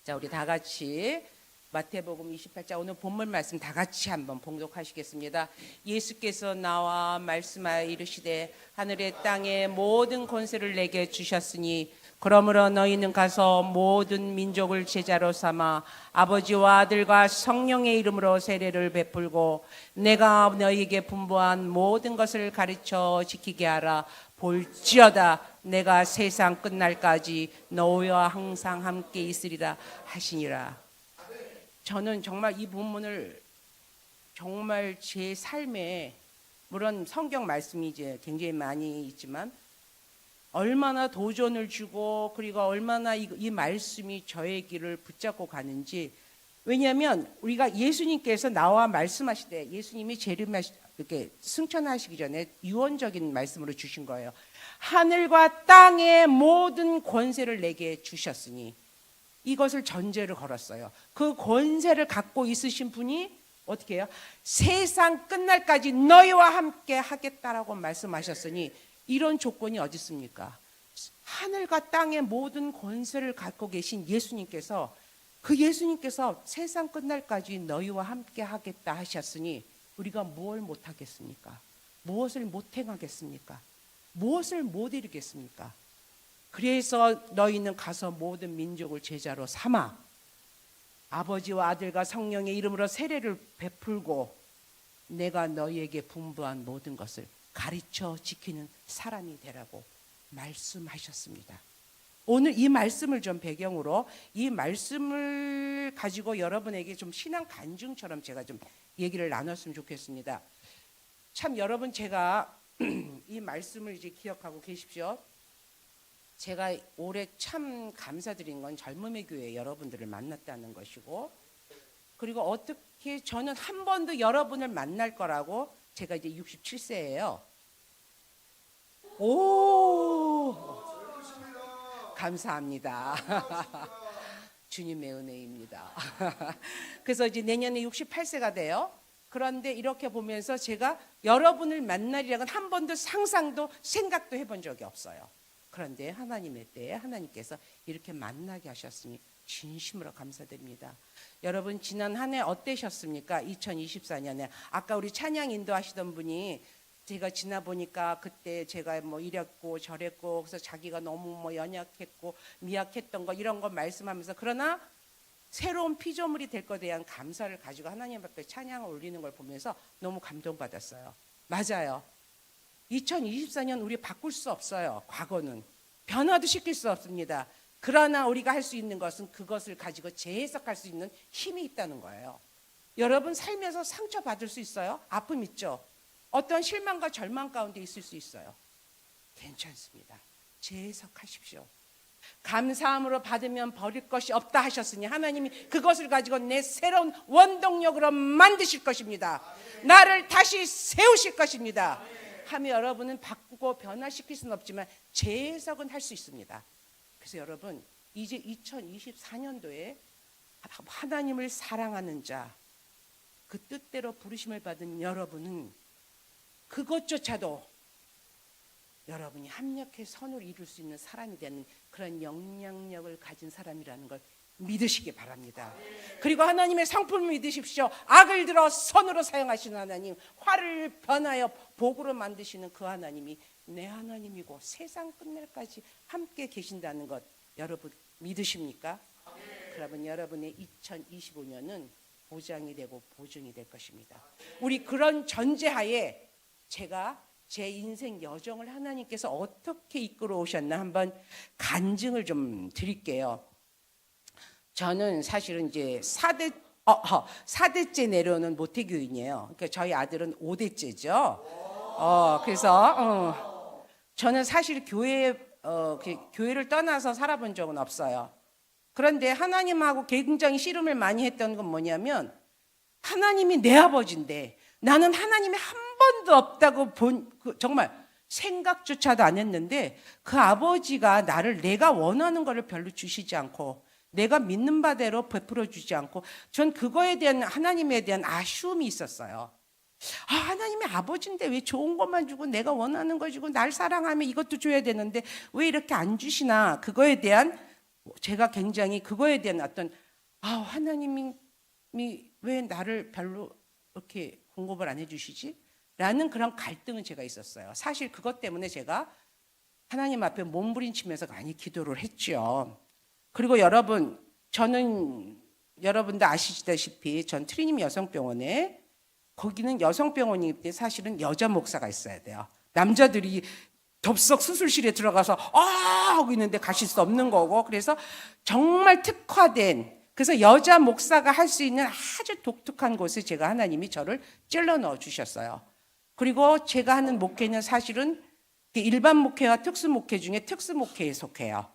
자, 우리 다 같이 마태복음 28장 오늘 본문 말씀 다 같이 한번 봉독하시겠습니다. 예수께서 나와 말씀하여 이르시되 하늘의 땅에 모든 권세를 내게 주셨으니 그러므로 너희는 가서 모든 민족을 제자로 삼아 아버지와 아들과 성령의 이름으로 세례를 베풀고 내가 너희에게 분부한 모든 것을 가르쳐 지키게 하라. 볼지어다 내가 세상 끝날까지 너희와 항상 함께 있으리라 하시니라. 저는 정말 이 본문을 정말 제 삶에, 물론 성경 말씀이 이제 굉장히 많이 있지만 얼마나 도전을 주고 그리고 얼마나 이 말씀이 저의 길을 붙잡고 가는지. 왜냐하면 우리가 예수님께서 나와 말씀하실 때 예수님이 재림하 이렇게 승천하시기 전에 유언적인 말씀으로 주신 거예요. 하늘과 땅의 모든 권세를 내게 주셨으니, 이것을 전제를 걸었어요. 그 권세를 갖고 있으신 분이 어떻게 해요? 세상 끝날까지 너희와 함께 하겠다라고 말씀하셨으니 이런 조건이 어디 있습니까? 하늘과 땅의 모든 권세를 갖고 계신 예수님께서, 그 예수님께서 세상 끝날까지 너희와 함께 하겠다 하셨으니 우리가 뭘 못하겠습니까? 무엇을 못 행하겠습니까? 무엇을 못 이루겠습니까? 그래서 너희는 가서 모든 민족을 제자로 삼아 아버지와 아들과 성령의 이름으로 세례를 베풀고 내가 너희에게 분부한 모든 것을 가르쳐 지키는 사람이 되라고 말씀하셨습니다. 오늘 이 말씀을 좀 배경으로 이 말씀을 가지고 여러분에게 좀 신앙 간증처럼 제가 좀 얘기를 나눴으면 좋겠습니다. 참 여러분, 제가 이 말씀을 이제 기억하고 계십시오. 제가 올해 참 감사드린 건 젊음의 교회 여러분들을 만났다는 것이고, 그리고 어떻게 저는 한 번도 여러분을 만날 거라고, 제가 이제 67세예요. 오, 감사합니다. 주님의 은혜입니다. 그래서 이제 내년에 68세가 돼요. 그런데 이렇게 보면서 제가 여러분을 만나리라고는 한 번도 상상도 생각도 해본 적이 없어요. 그런데 하나님의 때에 하나님께서 이렇게 만나게 하셨으니 진심으로 감사드립니다. 여러분, 지난 한 해 어떠셨습니까? 2024년에 아까 우리 찬양 인도하시던 분이, 제가 지나 보니까 그때 제가 뭐 이랬고 저랬고 그래서 자기가 너무 뭐 연약했고 미약했던 거 이런 거 말씀하면서, 그러나 새로운 피조물이 될 것에 대한 감사를 가지고 하나님 앞에 찬양을 올리는 걸 보면서 너무 감동받았어요. 맞아요. 2024년 우리 바꿀 수 없어요. 과거는 변화도 시킬 수 없습니다. 그러나 우리가 할 수 있는 것은 그것을 가지고 재해석할 수 있는 힘이 있다는 거예요. 여러분, 삶에서 상처받을 수 있어요. 아픔 있죠. 어떤 실망과 절망 가운데 있을 수 있어요. 괜찮습니다. 재해석하십시오. 감사함으로 받으면 버릴 것이 없다 하셨으니 하나님이 그것을 가지고 내 새로운 원동력으로 만드실 것입니다. 나를 다시 세우실 것입니다. 하며 여러분은 바꾸고 변화시킬 수는 없지만 재해석은 할 수 있습니다. 그래서 여러분, 이제 2024년도에 하나님을 사랑하는 자, 그 뜻대로 부르심을 받은 여러분은 그것조차도 여러분이 합력해 선을 이룰 수 있는 사람이 되는 그런 영향력을 가진 사람이라는 걸 믿으시기 바랍니다. 그리고 하나님의 성품을 믿으십시오. 악을 들어 선으로 사용하시는 하나님, 화를 변하여 복으로 만드시는 그 하나님이 내 하나님이고 세상 끝날까지 함께 계신다는 것 여러분 믿으십니까? 그러면 여러분의 2025년은 보장이 되고 보증이 될 것입니다. 우리 그런 전제하에 제가 제 인생 여정을 하나님께서 어떻게 이끌어 오셨나 한번 간증을 좀 드릴게요. 저는 사실은 이제 4대째 내려오는 모태교인이에요. 그러니까 저희 아들은 5대째죠. 그래서 저는 사실 교회를 떠나서 살아본 적은 없어요. 그런데 하나님하고 굉장히 씨름을 많이 했던 건 뭐냐면, 하나님이 내 아버지인데 나는 하나님이 한 번도 없다고 정말 생각조차도 안 했는데, 그 아버지가 나를 내가 원하는 거를 별로 주시지 않고 내가 믿는 바대로 베풀어 주지 않고, 전 그거에 대한 하나님에 대한 아쉬움이 있었어요. 하나님이 아버지인데 왜 좋은 것만 주고 내가 원하는 거 주고 날 사랑하면 이것도 줘야 되는데 왜 이렇게 안 주시나, 그거에 대한 제가 굉장히 그거에 대한 어떤 하나님이 왜 나를 별로 이렇게 공급을 안 해주시지? 라는 그런 갈등은 제가 있었어요. 사실 그것 때문에 제가 하나님 앞에 몸부림치면서 많이 기도를 했죠. 그리고 여러분, 저는 여러분도 아시다시피 전 트리님 여성병원에, 거기는 여성병원이기 때문에 사실은 여자 목사가 있어야 돼요. 남자들이 덥석 수술실에 들어가서 하고 있는데 가실 수 없는 거고, 그래서 정말 특화된, 그래서 여자 목사가 할 수 있는 아주 독특한 곳에 제가 하나님이 저를 찔러 넣어 주셨어요. 그리고 제가 하는 목회는 사실은 일반 목회와 특수 목회 중에 특수 목회에 속해요.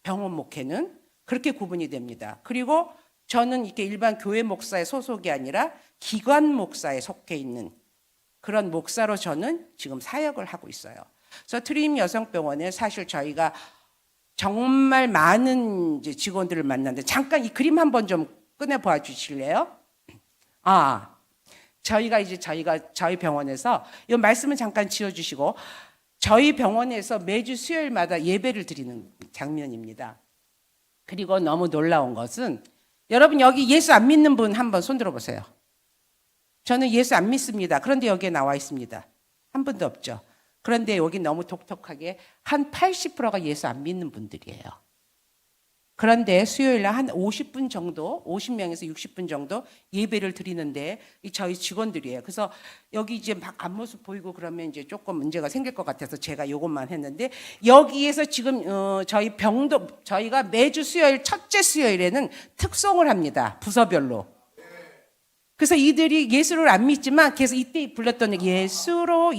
병원 목회는 그렇게 구분이 됩니다. 그리고 저는 이렇게 일반 교회 목사의 소속이 아니라 기관 목사에 속해 있는 그런 목사로 저는 지금 사역을 하고 있어요. 그래서 트림 여성병원에 사실 저희가 정말 많은 직원들을 만났는데, 잠깐 이 그림 한번 좀 꺼내 봐 주실래요? 저희가 저희 병원에서 이 말씀을 잠깐 지어 주시고, 저희 병원에서 매주 수요일마다 예배를 드리는 장면입니다. 그리고 너무 놀라운 것은, 여러분 여기 예수 안 믿는 분 한번 손 들어 보세요. 저는 예수 안 믿습니다. 그런데 여기에 나와 있습니다. 한 분도 없죠. 그런데 여기 너무 독특하게 한 80%가 예수 안 믿는 분들이에요. 그런데 수요일날 한 50분 정도, 50명에서 60분 정도 예배를 드리는데 저희 직원들이에요. 그래서 여기 이제 막 앞모습 보이고 그러면 이제 조금 문제가 생길 것 같아서 제가 이것만 했는데, 여기에서 지금 저희가 매주 수요일, 첫째 수요일에는 특송을 합니다. 부서별로. 그래서 이들이 예수를 안 믿지만 계속 이때 불렀던 예수로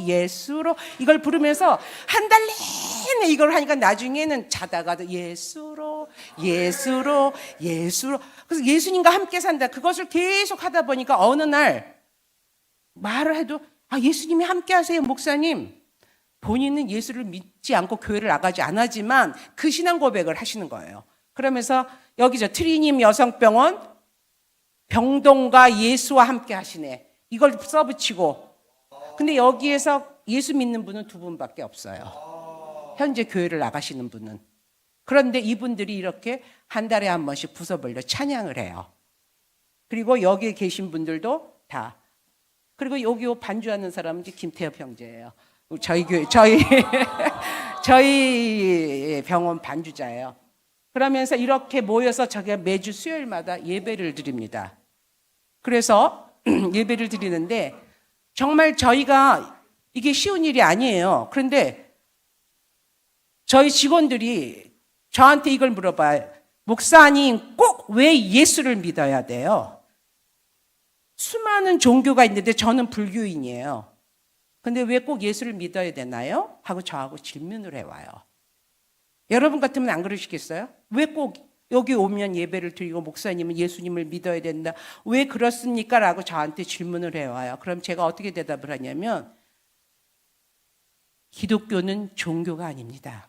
이걸 부르면서 한 달 내내 이걸 하니까 나중에는 자다가도 예수로. 그래서 예수님과 함께 산다. 그것을 계속 하다 보니까 어느 날 말을 해도 예수님이 함께 하세요, 목사님. 본인은 예수를 믿지 않고 교회를 나가지 않았지만 그 신앙 고백을 하시는 거예요. 그러면서 여기 트리님 여성병원 병동과 예수와 함께 하시네. 이걸 써붙이고. 근데 여기에서 예수 믿는 분은 2분밖에 없어요. 현재 교회를 나가시는 분은. 그런데 이분들이 이렇게 한 달에 한 번씩 부서별로 찬양을 해요. 그리고 여기에 계신 분들도 다. 그리고 여기 반주하는 사람은 김태엽 형제예요. 저희 병원 반주자예요. 그러면서 이렇게 모여서 저희가 매주 수요일마다 예배를 드립니다. 그래서 예배를 드리는데 정말 저희가 이게 쉬운 일이 아니에요. 그런데 저희 직원들이 저한테 이걸 물어봐요. 목사님, 꼭 왜 예수를 믿어야 돼요? 수많은 종교가 있는데 저는 불교인이에요. 근데 왜 꼭 예수를 믿어야 되나요? 하고 저하고 질문을 해와요. 여러분 같으면 안 그러시겠어요? 왜 꼭 여기 오면 예배를 드리고 목사님은 예수님을 믿어야 된다. 왜 그렇습니까? 라고 저한테 질문을 해와요. 그럼 제가 어떻게 대답을 하냐면, 기독교는 종교가 아닙니다.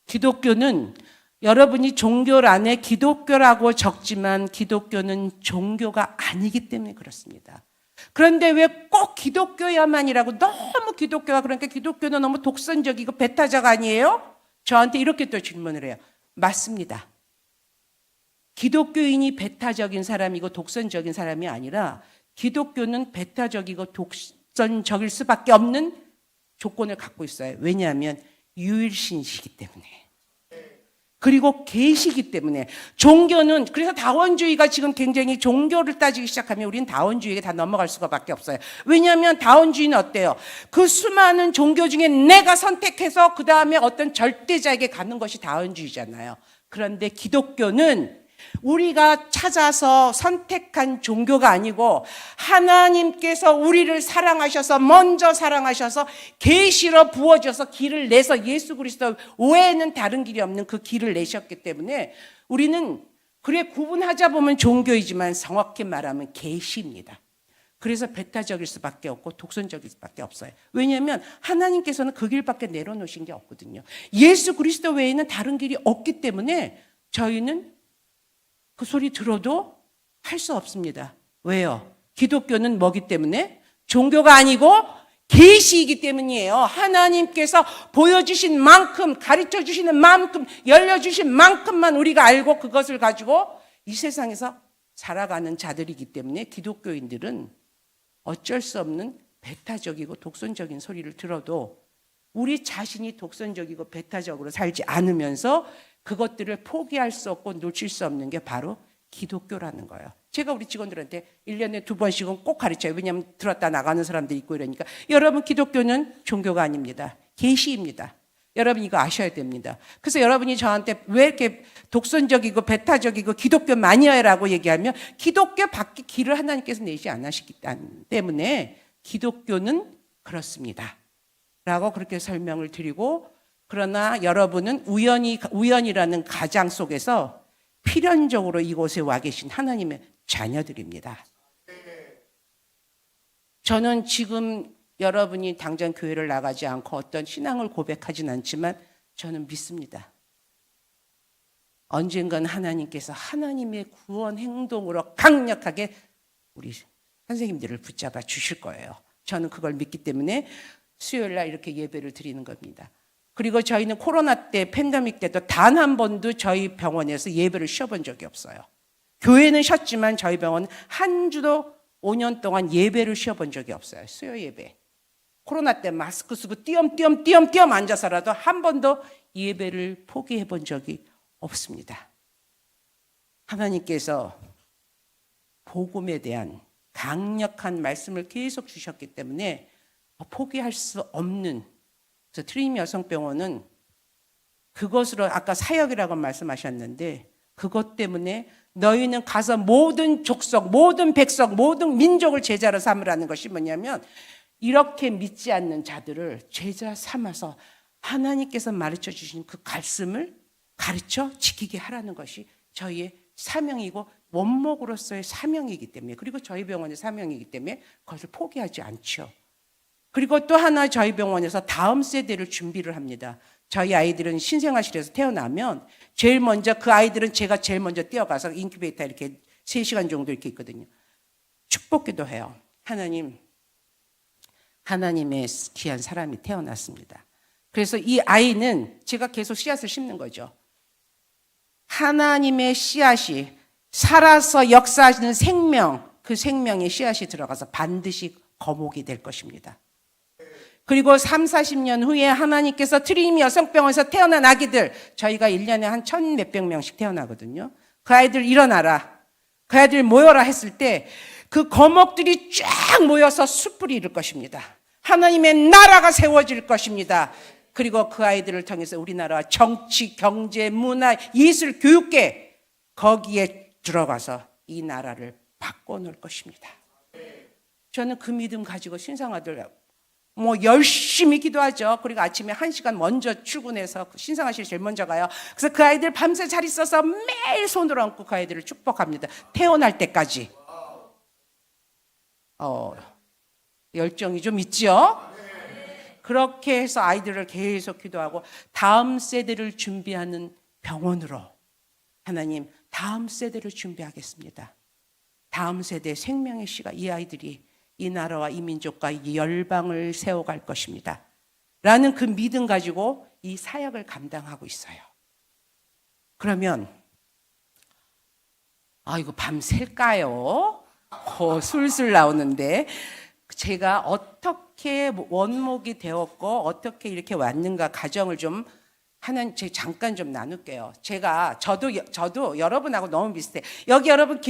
기독교는 여러분이 종교란에 기독교라고 적지만 기독교는 종교가 아니기 때문에 그렇습니다. 그런데 왜 꼭 기독교야만이라고, 너무 기독교가, 그러니까 기독교는 너무 독선적이고 배타적 아니에요? 저한테 이렇게 또 질문을 해요. 맞습니다. 기독교인이 배타적인 사람이고 독선적인 사람이 아니라 기독교는 배타적이고 독선적일 수밖에 없는 조건을 갖고 있어요. 왜냐하면 유일신이시기 때문에. 그리고 계시기 때문에. 종교는, 그래서 다원주의가 지금 굉장히, 종교를 따지기 시작하면 우리는 다원주의에 다 넘어갈 수가 밖에 없어요. 왜냐하면 다원주의는 어때요? 그 수많은 종교 중에 내가 선택해서 그 다음에 어떤 절대자에게 가는 것이 다원주의잖아요. 그런데 기독교는 우리가 찾아서 선택한 종교가 아니고 하나님께서 우리를 사랑하셔서, 먼저 사랑하셔서 계시로 부어줘서 길을 내서, 예수 그리스도 외에는 다른 길이 없는 그 길을 내셨기 때문에 우리는, 그래 구분하자 보면 종교이지만 정확히 말하면 계시입니다. 그래서 배타적일 수밖에 없고 독선적일 수밖에 없어요. 왜냐하면 하나님께서는 그 길밖에 내려놓으신 게 없거든요. 예수 그리스도 외에는 다른 길이 없기 때문에 저희는 그 소리 들어도 할 수 없습니다. 왜요? 기독교는 뭐기 때문에? 종교가 아니고 계시이기 때문이에요. 하나님께서 보여주신 만큼, 가르쳐 주시는 만큼, 열려주신 만큼만 우리가 알고 그것을 가지고 이 세상에서 살아가는 자들이기 때문에 기독교인들은 어쩔 수 없는 배타적이고 독선적인 소리를 들어도 우리 자신이 독선적이고 배타적으로 살지 않으면서 그것들을 포기할 수 없고 놓칠 수 없는 게 바로 기독교라는 거예요. 제가 우리 직원들한테 1년에 2번씩은 꼭 가르쳐요. 왜냐하면 들었다 나가는 사람들이 있고 이러니까. 여러분, 기독교는 종교가 아닙니다. 계시입니다. 여러분 이거 아셔야 됩니다. 그래서 여러분이 저한테 왜 이렇게 독선적이고 배타적이고 기독교 마니아라고 얘기하면 기독교 밖에 길을 하나님께서 내지 않으시기 때문에 기독교는 그렇습니다 라고 그렇게 설명을 드리고, 그러나 여러분은 우연이라는 가장 속에서 필연적으로 이곳에 와 계신 하나님의 자녀들입니다. 저는 지금 여러분이 당장 교회를 나가지 않고 어떤 신앙을 고백하진 않지만 저는 믿습니다. 언젠간 하나님께서 하나님의 구원 행동으로 강력하게 우리 선생님들을 붙잡아 주실 거예요. 저는 그걸 믿기 때문에 수요일 날 이렇게 예배를 드리는 겁니다. 그리고 저희는 코로나 때 팬데믹 때도 단 한 번도 저희 병원에서 예배를 쉬어본 적이 없어요. 교회는 쉬었지만 저희 병원은 한 주도 5년 동안 예배를 쉬어본 적이 없어요. 수요 예배. 코로나 때 마스크 쓰고 띄엄띄엄 앉아서라도 한 번도 예배를 포기해 본 적이 없습니다. 하나님께서 복음에 대한 강력한 말씀을 계속 주셨기 때문에 포기할 수 없는, 그래서 트림 여성병원은 그것으로 아까 사역이라고 말씀하셨는데 그것 때문에 너희는 가서 모든 족속, 모든 백성, 모든 민족을 제자로 삼으라는 것이 뭐냐면 이렇게 믿지 않는 자들을 제자 삼아서 하나님께서 가르쳐 주신 그 말씀을 가르쳐 지키게 하라는 것이 저희의 사명이고 원목으로서의 사명이기 때문에, 그리고 저희 병원의 사명이기 때문에 그것을 포기하지 않죠. 그리고 또 하나 저희 병원에서 다음 세대를 준비를 합니다. 저희 아이들은 신생아실에서 태어나면 제일 먼저 그 아이들은 제가 제일 먼저 뛰어가서 인큐베이터 이렇게 3시간 정도 이렇게 있거든요. 축복기도 해요. 하나님, 하나님의 귀한 사람이 태어났습니다. 그래서 이 아이는 제가 계속 씨앗을 심는 거죠. 하나님의 씨앗이 살아서 역사하시는 생명, 그 생명의 씨앗이 들어가서 반드시 거목이 될 것입니다. 그리고 30-40년 후에 하나님께서 트림 여성병원에서 태어난 아기들, 저희가 1년에 한 1,000몇백 명씩 태어나거든요. 그 아이들 일어나라, 그 아이들 모여라 했을 때 그 거목들이 쫙 모여서 숯불이 이룰 것입니다. 하나님의 나라가 세워질 것입니다. 그리고 그 아이들을 통해서 우리나라와 정치, 경제, 문화, 예술, 교육계 거기에 들어가서 이 나라를 바꿔놓을 것입니다. 저는 그 믿음 가지고 신상아들 열심히 기도하죠. 그리고 아침에 1시간 먼저 출근해서 신상아실 제일 먼저 가요. 그래서 그 아이들 밤새 잘 있어서 매일 손으로 안고 그 아이들을 축복합니다. 태어날 때까지. 열정이 좀 있죠? 그렇게 해서 아이들을 계속 기도하고 다음 세대를 준비하는 병원으로, 하나님 다음 세대를 준비하겠습니다. 다음 세대 생명의 씨가 이 아이들이 이 나라와 이 민족과 이 열방을 세워갈 것입니다 라는 그 믿음 가지고 이 사역을 감당하고 있어요. 그러면 이거 밤샐까요? 술술 나오는데 제가 어떻게 원목이 되었고 어떻게 이렇게 왔는가 가정을 좀 잠깐 좀 나눌게요. 저도 여러분하고 너무 비슷해. 여기 여러분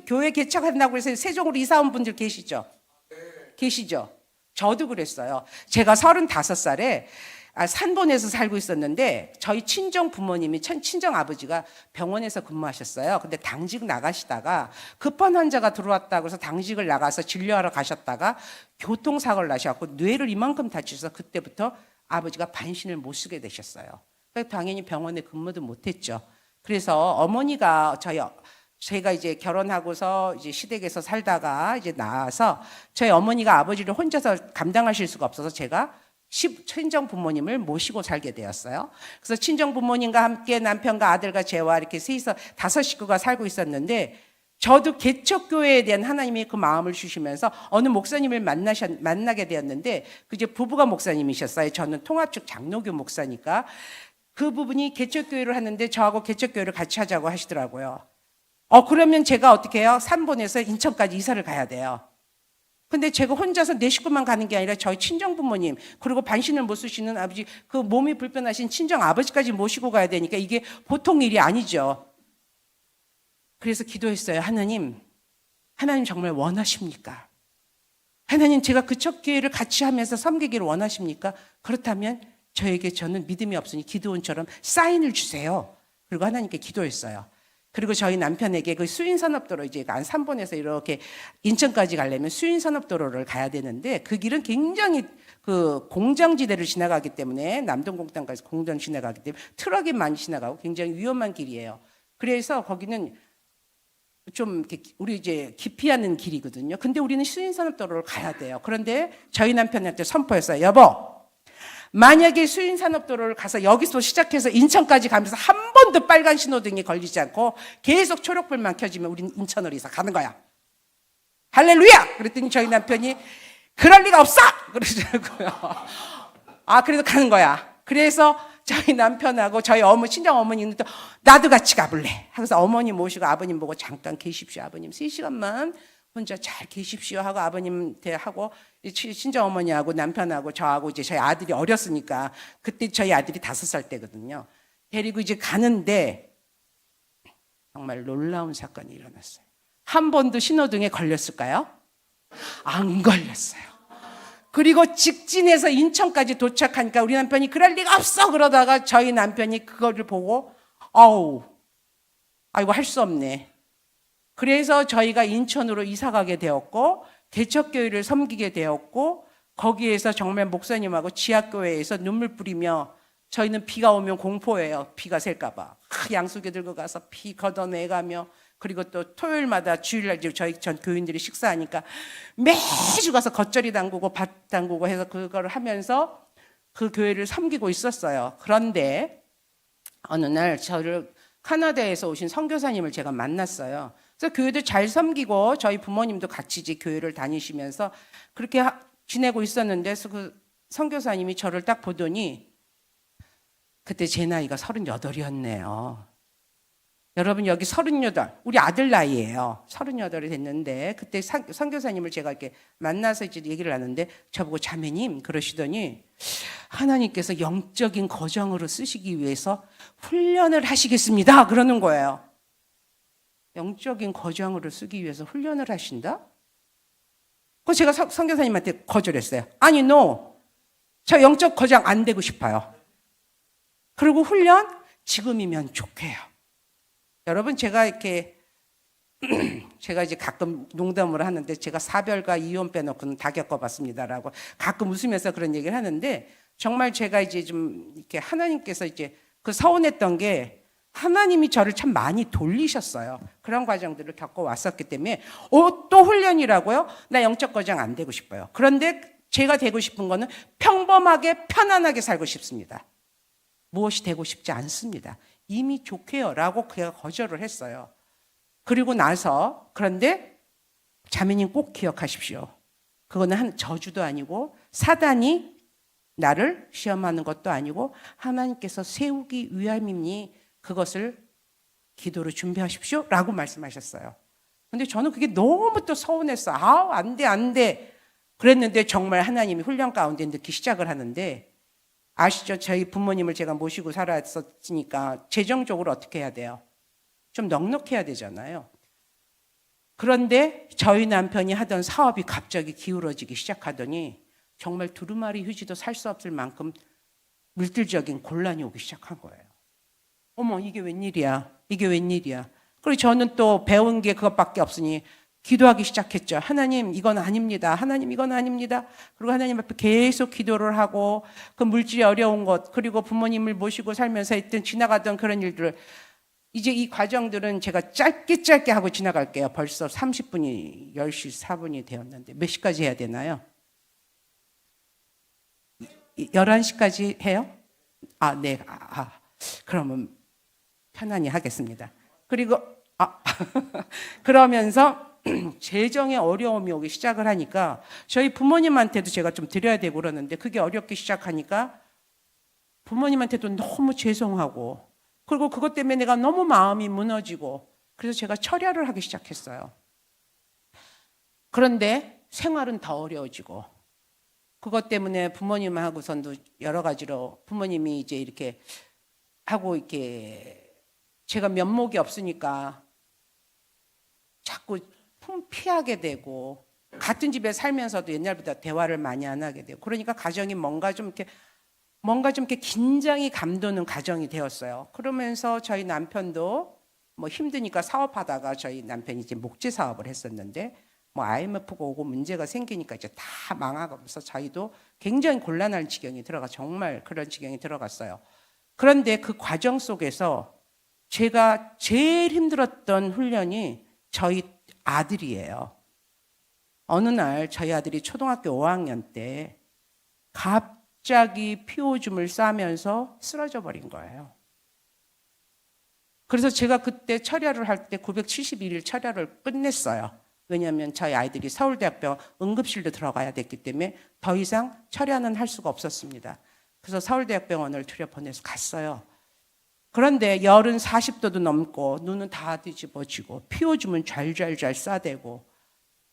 교회 개척한다고 해서 세종으로 이사 온 분들 계시죠? 계시죠? 저도 그랬어요. 제가 35살에 산본에서 살고 있었는데 저희 친정 부모님이 친정 아버지가 병원에서 근무하셨어요. 근데 당직 나가시다가 급한 환자가 들어왔다고 해서 당직을 나가서 진료하러 가셨다가 교통사고를 나셔서 뇌를 이만큼 다치셔서 그때부터 아버지가 반신을 못 쓰게 되셨어요. 그래서 당연히 병원에 근무도 못했죠. 그래서 어머니가 제가 이제 결혼하고서 이제 시댁에서 살다가 이제 나와서 저희 어머니가 아버지를 혼자서 감당하실 수가 없어서 제가 친정 부모님을 모시고 살게 되었어요. 그래서 친정 부모님과 함께 남편과 아들과 저와 이렇게 셋이서 5 식구가 살고 있었는데 저도 개척교회에 대한 하나님이 그 마음을 주시면서 어느 목사님을 만나게 되었는데 그제 부부가 목사님이셨어요. 저는 통합측 장로교 목사니까. 그 부분이 개척교회를 하는데 저하고 개척교회를 같이 하자고 하시더라고요. 그러면 제가 어떻게 해요? 산본에서 인천까지 이사를 가야 돼요. 근데 제가 혼자서 내 식구만 가는 게 아니라 저희 친정 부모님, 그리고 반신을 못 쓰시는 아버지, 그 몸이 불편하신 친정 아버지까지 모시고 가야 되니까 이게 보통 일이 아니죠. 그래서 기도했어요. 하나님 정말 원하십니까? 하나님, 제가 그 첫 기회를 같이 하면서 섬기기를 원하십니까? 그렇다면 저는 믿음이 없으니 기드온처럼 사인을 주세요. 그리고 하나님께 기도했어요. 그리고 저희 남편에게 그 수인산업도로 이제 안 3번에서 이렇게 인천까지 가려면 수인산업도로를 가야 되는데 그 길은 굉장히 그 공장지대를 지나가기 때문에 남동공단까지 공장 지나가기 때문에 트럭이 많이 지나가고 굉장히 위험한 길이에요. 그래서 거기는 좀 우리 이제 기피하는 길이거든요. 근데 우리는 수인산업도로를 가야 돼요. 그런데 저희 남편한테 선포했어요. 여보, 만약에 수인산업도로를 가서 여기서 시작해서 인천까지 가면서 한 번도 빨간 신호등이 걸리지 않고 계속 초록불만 켜지면 우린 인천으로 이사 가는 거야. 할렐루야! 그랬더니 저희 남편이 그럴 리가 없어! 그러더라고요. 그래도 가는 거야. 그래서 저희 남편하고 저희 친정 어머니는 또 나도 같이 가볼래 하고서 어머니 모시고 아버님 보고 잠깐 계십시오. 아버님 3시간만 혼자 잘 계십시오 하고 아버님한테 하고 친정 어머니하고 남편하고 저하고 이제 저희 아들이 어렸으니까 그때 저희 아들이 5살 때거든요. 데리고 이제 가는데 정말 놀라운 사건이 일어났어요. 한 번도 신호등에 걸렸을까요? 안 걸렸어요. 그리고 직진해서 인천까지 도착하니까 우리 남편이 그럴 리가 없어 그러다가 저희 남편이 그거를 보고 이거 할 수 없네. 그래서 저희가 인천으로 이사 가게 되었고 개척교회를 섬기게 되었고 거기에서 정말 목사님하고 지하교회에서 눈물 뿌리며 저희는 비가 오면 공포예요. 비가 셀까 봐. 양수교 들고 가서 비 걷어내가며 그리고 또 토요일마다 주일날 저희 전 교인들이 식사하니까 매주 가서 겉절이 담그고 밥 담그고 해서 그걸 하면서 그 교회를 섬기고 있었어요. 그런데 어느 날 저를 카나다에서 오신 선교사님을 제가 만났어요. 그래서 교회도 잘 섬기고 저희 부모님도 같이 이제 교회를 다니시면서 그렇게 지내고 있었는데 그 선교사님이 저를 딱 보더니 그때 제 나이가 38이었네요. 여러분 여기 38, 우리 아들 나이예요. 38이 됐는데 그때 선교사님을 제가 이렇게 만나서 이제 얘기를 하는데 저보고 자매님 그러시더니 하나님께서 영적인 거정으로 쓰시기 위해서 훈련을 하시겠습니다. 그러는 거예요. 영적인 거정으로 쓰기 위해서 훈련을 하신다? 그래서 제가 선교사님한테 거절했어요. 아니, no. 저 영적 거정 안 되고 싶어요. 그리고 훈련 지금이면 좋게요. 여러분 제가 이렇게 제가 이제 가끔 농담을 하는데 제가 사별과 이혼 빼놓고는 다 겪어봤습니다라고 가끔 웃으면서 그런 얘기를 하는데 정말 제가 이제 좀 이렇게 하나님께서 이제 그 서운했던 게 하나님이 저를 참 많이 돌리셨어요. 그런 과정들을 겪어왔었기 때문에 또 훈련이라고요? 나 영적 거정 안 되고 싶어요. 그런데 제가 되고 싶은 거는 평범하게 편안하게 살고 싶습니다. 무엇이 되고 싶지 않습니다. 이미 좋게요 라고 그가 거절을 했어요. 그리고 나서 그런데 자매님 꼭 기억하십시오. 그거는 한 저주도 아니고 사단이 나를 시험하는 것도 아니고 하나님께서 세우기 위함이니 그것을 기도로 준비하십시오 라고 말씀하셨어요. 근데 저는 그게 너무 또 서운했어. 안 돼. 그랬는데 정말 하나님이 훈련 가운데 넣기 시작을 하는데 아시죠? 저희 부모님을 제가 모시고 살았으니까 재정적으로 어떻게 해야 돼요? 좀 넉넉해야 되잖아요. 그런데 저희 남편이 하던 사업이 갑자기 기울어지기 시작하더니 정말 두루마리 휴지도 살 수 없을 만큼 물질적인 곤란이 오기 시작한 거예요. 어머, 이게 웬일이야? 그리고 저는 또 배운 게 그것밖에 없으니 기도하기 시작했죠. 하나님 이건 아닙니다. 하나님 이건 아닙니다. 그리고 하나님 앞에 계속 기도를 하고 그 물질이 어려운 것 그리고 부모님을 모시고 살면서 했던 지나가던 그런 일들을 이제 이 과정들은 제가 짧게 하고 지나갈게요. 벌써 30분이 10시 4분이 되었는데 몇 시까지 해야 되나요? 11시까지 해요? 네. 그러면 편안히 하겠습니다. 그리고 그러면서 재정에 어려움이 오기 시작을 하니까 저희 부모님한테도 제가 좀 드려야 되고 그러는데 그게 어렵기 시작하니까 부모님한테도 너무 죄송하고 그리고 그것 때문에 내가 너무 마음이 무너지고 그래서 제가 철야를 하기 시작했어요. 그런데 생활은 더 어려워지고 그것 때문에 부모님하고선도 여러 가지로 부모님이 이제 이렇게 하고 이렇게 제가 면목이 없으니까 자꾸 피하게 되고 같은 집에 살면서도 옛날보다 대화를 많이 안 하게 되고 그러니까 가정이 뭔가 좀 이렇게 긴장이 감도는 가정이 되었어요. 그러면서 저희 남편도 뭐 힘드니까 사업하다가 저희 남편이 이제 목재 사업을 했었는데 뭐 IMF가 오고 문제가 생기니까 이제 다 망하면서 저희도 굉장히 곤란한 지경이 들어가 정말 그런 지경이 들어갔어요. 그런데 그 과정 속에서 제가 제일 힘들었던 훈련이 저희 아들이에요. 어느 날 저희 아들이 초등학교 5학년 때 갑자기 피오줌을 싸면서 쓰러져 버린 거예요. 그래서 제가 그때 철야를 할 때 971일 철야를 끝냈어요. 왜냐하면 저희 아이들이 서울대학병원 응급실로 들어가야 됐기 때문에 더 이상 철야는 할 수가 없었습니다. 그래서 서울대학병원을 들여보내서 갔어요. 그런데 열은 40도도 넘고 눈은 다 뒤집어지고 피오줌은 잘잘잘 싸대고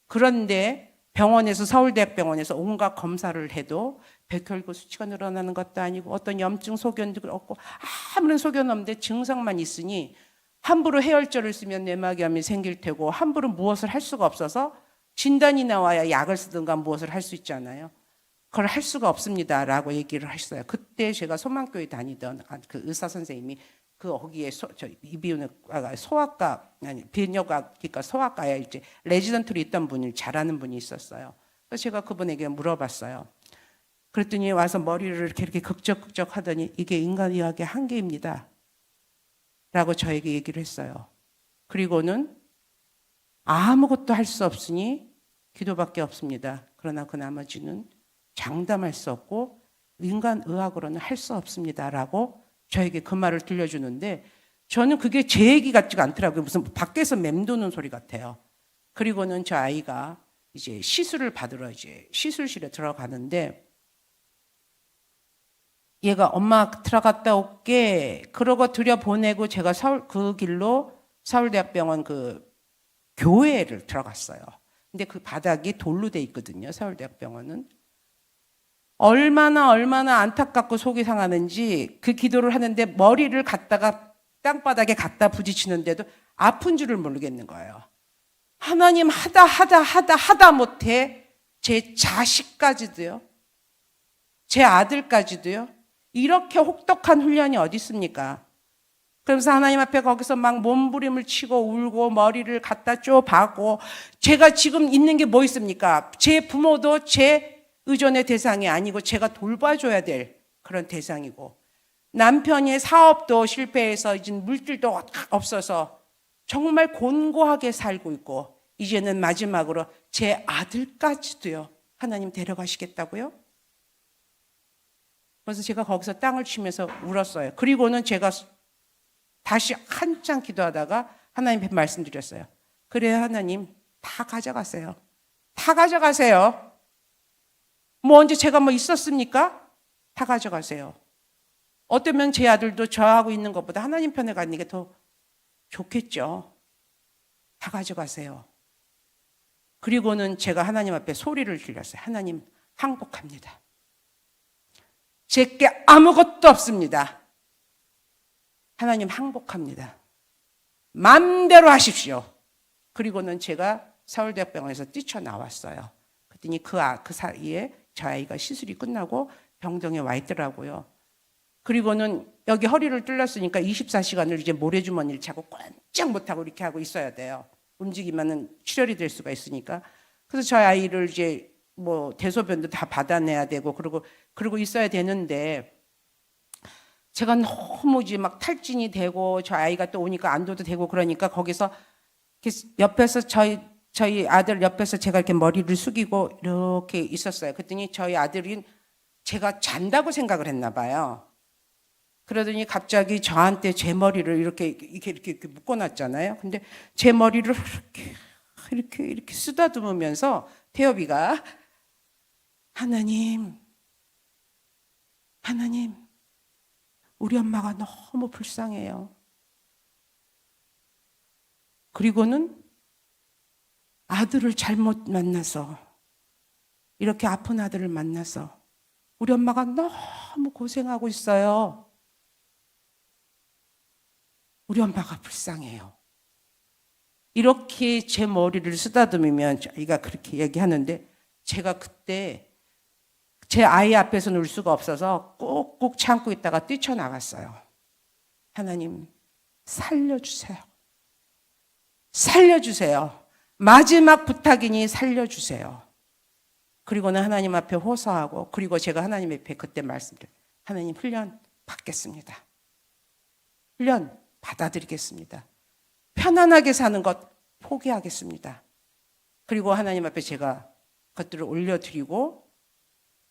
그런데 병원에서 서울대학병원에서 온갖 검사를 해도 백혈구 수치가 늘어나는 것도 아니고 어떤 염증 소견도 없고 아무런 소견 없는데 증상만 있으니 함부로 해열제를 쓰면 뇌막염이 생길 테고 함부로 무엇을 할 수가 없어서 진단이 나와야 약을 쓰든가 무엇을 할 수 있잖아요. 그걸 할 수가 없습니다라고 얘기를 하셨어요. 그때 제가 소망교회 다니던 그 의사 선생님이 거기에 이비인후과가 소아과 아니 비뇨기과 소아과에 이제 레지던트로 있던 분이 잘하는 분이 있었어요. 그래서 제가 그분에게 물어봤어요. 그랬더니 와서 머리를 이렇게 극적극적 하더니 이게 인간의학의 한계입니다. 라고 저에게 얘기를 했어요. 그리고는 아무것도 할 수 없으니 기도밖에 없습니다. 그러나 그 나머지는 장담할 수 없고 인간의학으로는 할 수 없습니다. 라고 저에게 그 말을 들려주는데 저는 그게 제 얘기 같지가 않더라고요. 무슨 밖에서 맴도는 소리 같아요. 그리고는 저 아이가 이제 시술을 받으러 이제 시술실에 들어가는데 얘가 엄마 들어갔다 올게 그러고 들여보내고 제가 그 길로 서울대학병원 그 교회를 들어갔어요. 근데 그 바닥이 돌로 돼 있거든요. 서울대학병원은. 얼마나 안타깝고 속이 상하는지 그 기도를 하는데 머리를 갖다가 땅바닥에 갖다 부딪히는데도 아픈 줄을 모르겠는 거예요. 하나님 하다 못해 제 자식까지도요. 제 아들까지도요. 이렇게 혹독한 훈련이 어디 있습니까? 그러면서 하나님 앞에 거기서 막 몸부림을 치고 울고 머리를 갖다 쪼박고 제가 지금 있는 게 뭐 있습니까? 제 부모도 제 의존의 대상이 아니고 제가 돌봐줘야 될 그런 대상이고 남편의 사업도 실패해서 이제 물질도 없어서 정말 곤고하게 살고 있고 이제는 마지막으로 제 아들까지도요. 하나님 데려가시겠다고요? 그래서 제가 거기서 땅을 치면서 울었어요. 그리고는 제가 다시 한참 기도하다가 하나님께 말씀드렸어요. 그래요 하나님 다 가져가세요. 다 가져가세요. 뭐 언제 제가 뭐 있었습니까? 다 가져가세요. 어쩌면 제 아들도 저하고 있는 것보다 하나님 편에 가는 게 더 좋겠죠. 다 가져가세요. 그리고는 제가 하나님 앞에 소리를 질렀어요. 하나님 항복합니다. 제게 아무것도 없습니다. 하나님 항복합니다. 마음대로 하십시오. 그리고는 제가 서울대학병원에서 뛰쳐나왔어요. 그랬더니 그 사이에 저 아이가 시술이 끝나고 병동에 와 있더라고요. 그리고는 여기 허리를 뚫렸으니까 24시간을 이제 모래주머니를 차고 꼼짝 못하고 이렇게 하고 있어야 돼요. 움직이면은 출혈이 될 수가 있으니까. 그래서 저 아이를 이제 뭐 대소변도 다 받아내야 되고 그러고 있어야 되는데 제가 너무 이제 막 탈진이 되고 저 아이가 또 오니까 안도도 되고 그러니까 거기서 옆에서 저희 아들 옆에서 제가 이렇게 머리를 숙이고 이렇게 있었어요. 그랬더니 저희 아들이 제가 잔다고 생각을 했나 봐요. 그러더니 갑자기 저한테 제 머리를 이렇게 묶어놨잖아요. 근데 제 머리를 이렇게 쓰다듬으면서 태엽이가 하나님, 우리 엄마가 너무 불쌍해요. 그리고는 아들을 잘못 만나서, 이렇게 아픈 아들을 만나서 우리 엄마가 너무 고생하고 있어요. 우리 엄마가 불쌍해요. 이렇게 제 머리를 쓰다듬으면 저희가 그렇게 얘기하는데, 제가 그때 제 아이 앞에서는 울 수가 없어서 꾹꾹 참고 있다가 뛰쳐나갔어요. 하나님, 살려주세요. 살려주세요. 마지막 부탁이니 살려주세요. 그리고는 하나님 앞에 호소하고, 그리고 제가 하나님 앞에 그때 말씀드려요. 하나님, 훈련 받겠습니다. 훈련 받아들이겠습니다. 편안하게 사는 것 포기하겠습니다. 그리고 하나님 앞에 제가 그것들을 올려드리고,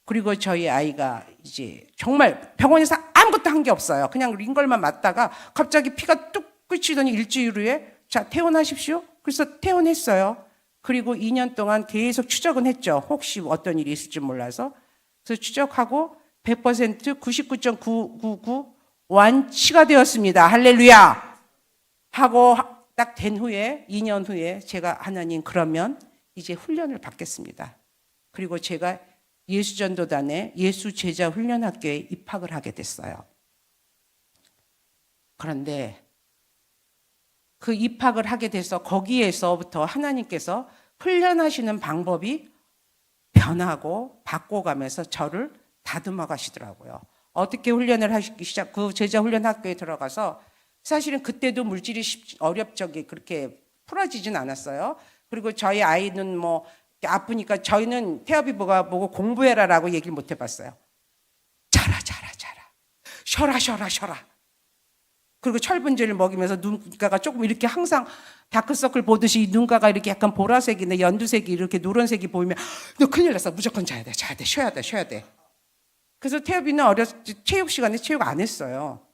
그리고 저희 아이가 이제 정말 병원에서 아무것도 한 게 없어요. 그냥 링걸만 맞다가 갑자기 피가 뚝 끊치더니 일주일 후에 자, 퇴원하십시오. 그래서 퇴원했어요. 그리고 2년 동안 계속 추적은 했죠. 혹시 어떤 일이 있을지 몰라서. 그래서 추적하고 100% 99.999 완치가 되었습니다. 할렐루야! 하고 딱 된 후에 2년 후에 제가 하나님 그러면 이제 훈련을 받겠습니다. 그리고 제가 예수전도단의 예수제자훈련학교에 입학을 하게 됐어요. 그런데 그 입학을 하게 돼서 거기에서부터 하나님께서 훈련하시는 방법이 변하고 바꿔가면서 저를 다듬어 가시더라고요. 어떻게 훈련을 하시기 시작, 그 제자훈련학교에 들어가서 사실은 그때도 물질이 어렵적이 그렇게 풀어지진 않았어요. 그리고 저희 아이는 뭐 아프니까 저희는 태엽이보가 보고 공부해라라고 얘기를 못 해봤어요. 자라. 쉬어라. 그리고 철분제를 먹이면서 눈가가 조금 이렇게 항상 다크서클 보듯이 눈가가 이렇게 약간 보라색이나 연두색이 이렇게 노란색이 보이면 너 큰일 났어. 무조건 자야 돼. 쉬어야 돼. 그래서 태엽이는 어렸을 때 체육 시간에 체육 안 했어요.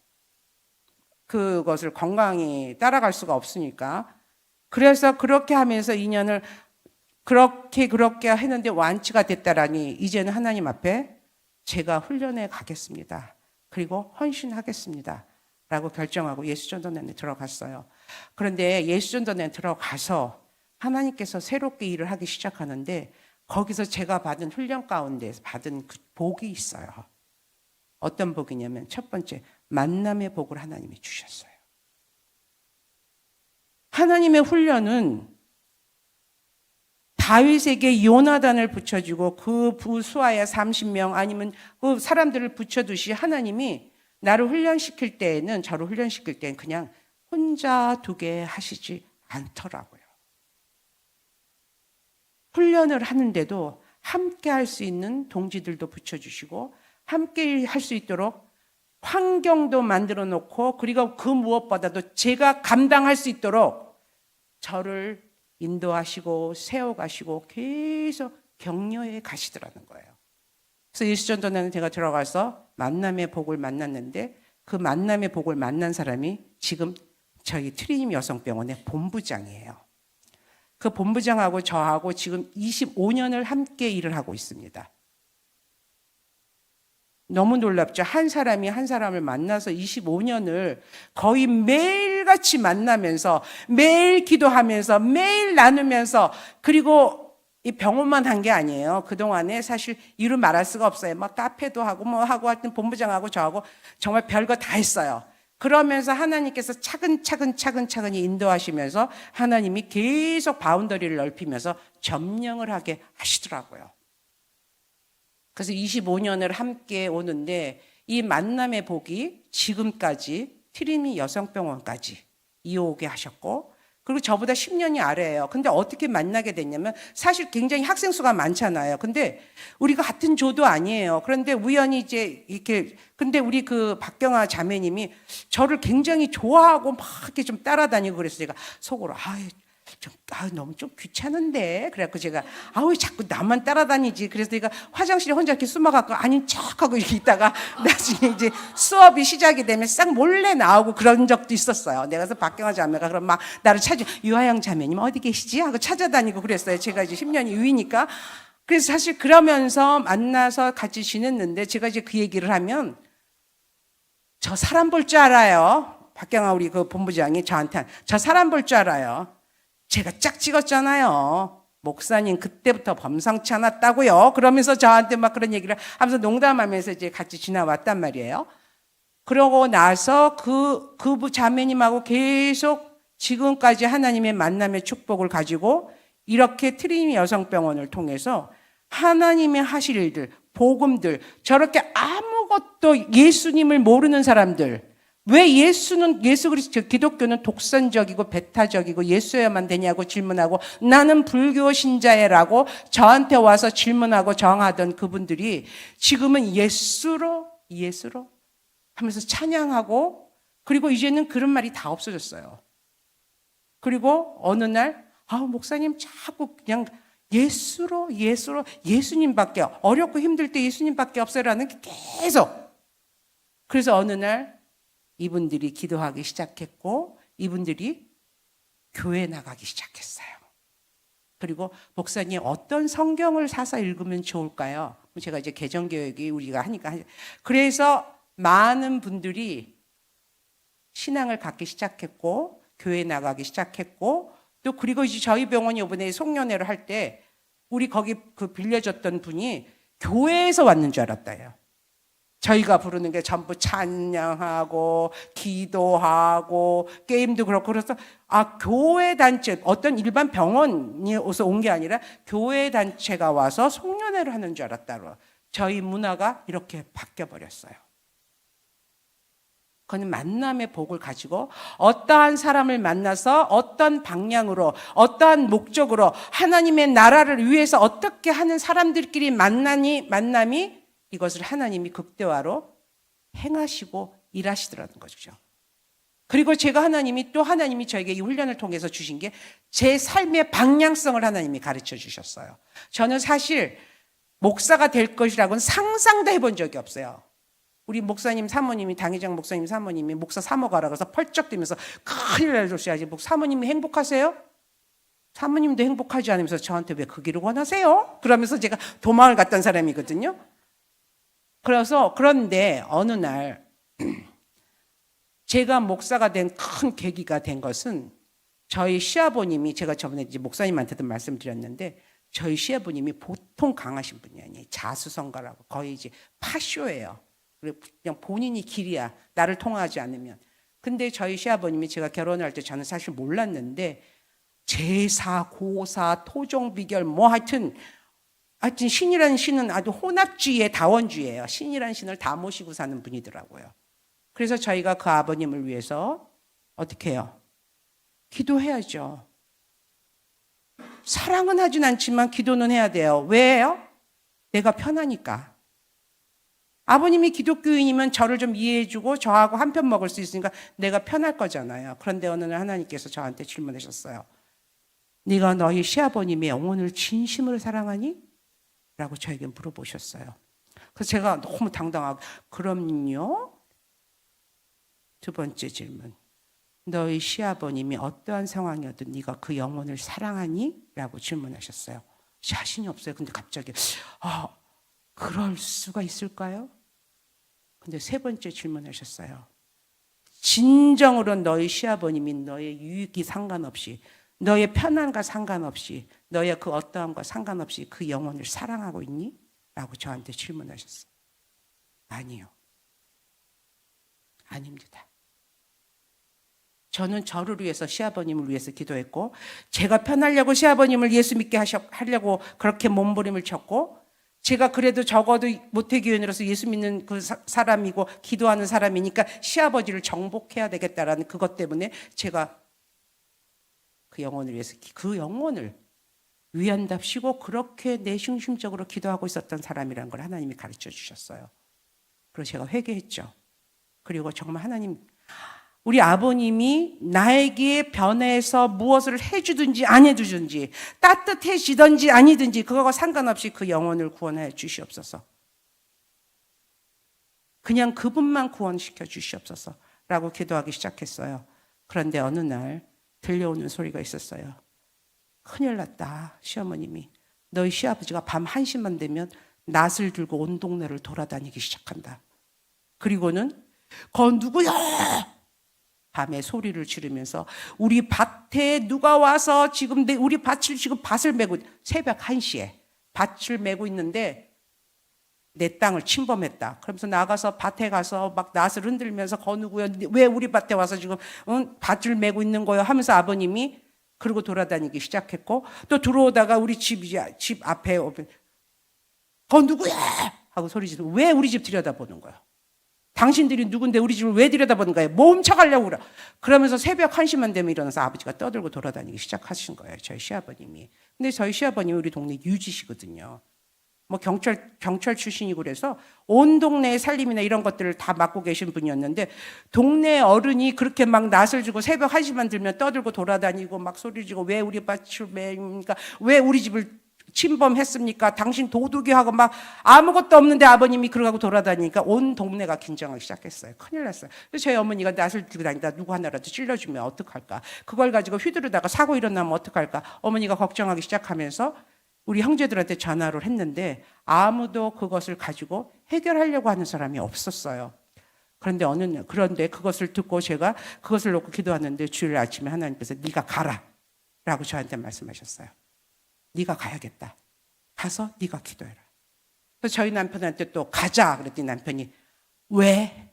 그것을 건강히 따라갈 수가 없으니까. 그래서 그렇게 하면서 2년을 그렇게 했는데 완치가 됐다라니 이제는 하나님 앞에 제가 훈련에 가겠습니다. 그리고 헌신하겠습니다. 라고 결정하고 예수전도단에 들어갔어요. 그런데 예수전도단에 들어가서 하나님께서 새롭게 일을 하기 시작하는데 거기서 제가 받은 훈련 가운데 받은 그 복이 있어요. 어떤 복이냐면 첫 번째, 만남의 복을 하나님이 주셨어요. 하나님의 훈련은 다윗에게 요나단을 붙여주고 그 부수하야 30명 아니면 그 사람들을 붙여두시 하나님이 나를 훈련시킬 때에는, 저를 훈련시킬 때는 그냥 혼자 두게 하시지 않더라고요. 훈련을 하는데도 함께 할 수 있는 동지들도 붙여주시고 함께 할 수 있도록 환경도 만들어 놓고, 그리고 그 무엇보다도 제가 감당할 수 있도록 저를 인도하시고 세워가시고 계속 격려해 가시더라는 거예요. 그래서 예수전도단에 제가 들어가서 만남의 복을 만났는데 그 만남의 복을 만난 사람이 지금 저희 트리님 여성병원의 본부장이에요. 그 본부장하고 저하고 지금 25년을 함께 일을 하고 있습니다. 너무 놀랍죠. 한 사람이 한 사람을 만나서 25년을 거의 매일같이 만나면서 매일 기도하면서 매일 나누면서, 그리고 이 병원만 한 게 아니에요. 그동안에 사실 이루 말할 수가 없어요. 막 카페도 하고 뭐 하고 하여튼 본부장하고 저하고 정말 별거 다 했어요. 그러면서 하나님께서 차근차근히 인도하시면서 하나님이 계속 바운더리를 넓히면서 점령을 하게 하시더라고요. 그래서 25년을 함께 오는데 이 만남의 복이 지금까지 트리미 여성병원까지 이어오게 하셨고, 그리고 저보다 10년이 아래예요. 근데 어떻게 만나게 됐냐면 사실 굉장히 학생 수가 많잖아요. 근데 우리가 같은 조도 아니에요. 그런데 우연히 이제 이렇게, 근데 우리 그 박경아 자매님이 저를 굉장히 좋아하고 막 이렇게 좀 따라다니고 그래서 제가 속으로 너무 좀 귀찮은데. 그래갖고 제가 아우 자꾸 나만 따라다니지. 그래서 내가 화장실에 혼자 이렇게 숨어갖고 아닌 척하고 이렇게 있다가 나중에 이제 수업이 시작이 되면 싹 몰래 나오고 그런 적도 있었어요. 내가 그래서 박경화 자매가 그럼 막 나를 찾아 유아영 자매님 어디 계시지? 하고 찾아다니고 그랬어요. 제가 이제 10년이 유이니까. 그래서 사실 그러면서 만나서 같이 지냈는데 제가 이제 그 얘기를 하면 저 사람 볼 줄 알아요. 박경화 우리 그 본부장이 저한테 저 사람 볼 줄 알아요. 제가 짝 찍었잖아요. 목사님 그때부터 범상치 않았다고요. 그러면서 저한테 막 그런 얘기를 하면서 농담하면서 이제 같이 지나왔단 말이에요. 그러고 나서 그 자매님하고 계속 지금까지 하나님의 만남의 축복을 가지고 이렇게 트리니 여성병원을 통해서 하나님의 하실 일들, 복음들, 저렇게 아무것도 예수님을 모르는 사람들, 왜 예수 그리스도 기독교는 독선적이고 배타적이고 예수여야만 되냐고 질문하고 나는 불교 신자예라고 저한테 와서 질문하고 정하던 그분들이 지금은 예수로 하면서 찬양하고 그리고 이제는 그런 말이 다 없어졌어요. 그리고 어느 날 목사님 자꾸 그냥 예수로 예수님밖에 어렵고 힘들 때 예수님밖에 없어라는 게 계속. 그래서 어느 날 이분들이 기도하기 시작했고 이분들이 교회 나가기 시작했어요. 그리고 목사님 어떤 성경을 사서 읽으면 좋을까요? 제가 이제 개정교육이 우리가 하니까 그래서 많은 분들이 신앙을 갖기 시작했고 교회 나가기 시작했고 또 그리고 이제 저희 병원이 이번에 송년회를 할 때 우리 거기 그 빌려줬던 분이 교회에서 왔는 줄 알았다요. 저희가 부르는 게 전부 찬양하고 기도하고 게임도 그렇고 그래서 교회 단체 어떤 일반 병원이 어서 온 게 아니라 교회 단체가 와서 송년회를 하는 줄 알았다고. 저희 문화가 이렇게 바뀌어 버렸어요. 그건 만남의 복을 가지고 어떠한 사람을 만나서 어떤 방향으로 어떠한 목적으로 하나님의 나라를 위해서 어떻게 하는 사람들끼리 만남이 이것을 하나님이 극대화로 행하시고 일하시더라는 거죠. 그리고 하나님이 저에게 이 훈련을 통해서 주신 게 제 삶의 방향성을 하나님이 가르쳐 주셨어요. 저는 사실 목사가 될 것이라고는 상상도 해본 적이 없어요. 우리 목사님 사모님이 당회장 목사님 사모님이 목사 사모 가라 그래서 펄쩍 뛰면서 큰일 날 조시야지 사모님이 행복하세요? 사모님도 행복하지 않으면서 저한테 왜 그 길을 원하세요? 그러면서 제가 도망을 갔던 사람이거든요. 그런데 어느 날 제가 목사가 된 큰 계기가 된 것은 저희 시아버님이 제가 저번에 이제 목사님한테도 말씀드렸는데 저희 시아버님이 보통 강하신 분이 아니에요. 자수성가라고 거의 이제 파쇼예요. 그냥 본인이 길이야. 나를 통하지 않으면. 근데 저희 시아버님이 제가 결혼을 할 때 저는 사실 몰랐는데 제사, 고사, 토종 비결 하여튼 신이라는 신은 아주 혼합주의의 다원주의예요. 신이라는 신을 다 모시고 사는 분이더라고요. 그래서 저희가 그 아버님을 위해서 어떻게 해요? 기도해야죠. 사랑은 하진 않지만 기도는 해야 돼요. 왜요? 내가 편하니까. 아버님이 기독교인이면 저를 좀 이해해주고 저하고 한편 먹을 수 있으니까 내가 편할 거잖아요. 그런데 어느 날 하나님께서 저한테 질문하셨어요. 네가 너희 시아버님의 영혼을 진심으로 사랑하니? 라고 저에게 물어보셨어요. 그래서 제가 너무 당당하게 그럼요? 두 번째 질문. 너희 시아버님이 어떠한 상황이어도 네가 그 영혼을 사랑하니? 라고 질문하셨어요. 자신이 없어요. 근데 갑자기 그럴 수가 있을까요? 근데 세 번째 질문하셨어요. 진정으로 너희 시아버님이 너의 유익이 상관없이 너의 편안과 상관없이 너의 그 어떠함과 상관없이 그 영혼을 사랑하고 있니? 라고 저한테 질문하셨어요. 아니요. 아닙니다. 저는 저를 위해서 시아버님을 위해서 기도했고 제가 편하려고 시아버님을 예수 믿게 하려고 그렇게 몸부림을 쳤고 제가 그래도 적어도 모태교인으로서 예수 믿는 그 사람이고 기도하는 사람이니까 시아버지를 정복해야 되겠다라는 그것 때문에 제가 그 영혼을 위해서 그 영혼을 위한답시고 그렇게 내중심적으로 기도하고 있었던 사람이라는 걸 하나님이 가르쳐 주셨어요. 그래서 제가 회개했죠. 그리고 정말 하나님 우리 아버님이 나에게 변해서 무엇을 해주든지 안 해주든지 따뜻해지든지 아니든지 그거와 상관없이 그 영혼을 구원해 주시옵소서. 그냥 그분만 구원시켜 주시옵소서 라고 기도하기 시작했어요. 그런데 어느 날 들려오는 소리가 있었어요. 큰일 났다. 시어머님이 너희 시아버지가 밤 1시만 되면 낫을 들고 온 동네를 돌아다니기 시작한다. 그리고는 누구야? 밤에 소리를 지르면서 우리 밭에 누가 와서 지금 우리 밭을 메고 새벽 1시에 밭을 메고 있는데 내 땅을 침범했다. 그러면서 나가서 밭에 가서 막 낫을 흔들면서 누구야? 왜 우리 밭에 와서 지금 밭을 메고 있는 거예요? 하면서 아버님이 그러고 돌아다니기 시작했고 또 들어오다가 우리 집 앞에 누구야? 하고 소리 지르고 왜 우리 집 들여다보는 거야? 당신들이 누군데 우리 집을 왜 들여다보는 거예요? 뭐 훔쳐가려고 그래. 그러면서 새벽 1시만 되면 일어나서 아버지가 떠들고 돌아다니기 시작하신 거예요. 저희 시아버님이. 근데 저희 시아버님이 우리 동네 유지시거든요. 뭐 경찰 출신이고 그래서 온 동네의 살림이나 이런 것들을 다 맡고 계신 분이었는데 동네 어른이 그렇게 막 낯을 주고 새벽 1시만 들면 떠들고 돌아다니고 막 소리 지르고 왜 우리 밭을 매입니까? 왜 우리 집을 침범했습니까? 당신 도둑이하고 막 아무것도 없는데 아버님이 그러고 돌아다니니까 온 동네가 긴장을 시작했어요. 큰일 났어요. 그래서 저희 어머니가 낯을 들고 다니다 누구 하나라도 찔러주면 어떡할까? 그걸 가지고 휘두르다가 사고 일어나면 어떡할까? 어머니가 걱정하기 시작하면서 우리 형제들한테 전화를 했는데 아무도 그것을 가지고 해결하려고 하는 사람이 없었어요. 그런데 그것을 듣고 제가 그것을 놓고 기도하는데 주일 아침에 하나님께서 네가 가라 라고 저한테 말씀하셨어요. 네가 가야겠다. 가서 네가 기도해라. 그래서 저희 남편한테 또 가자 그랬더니 남편이 왜?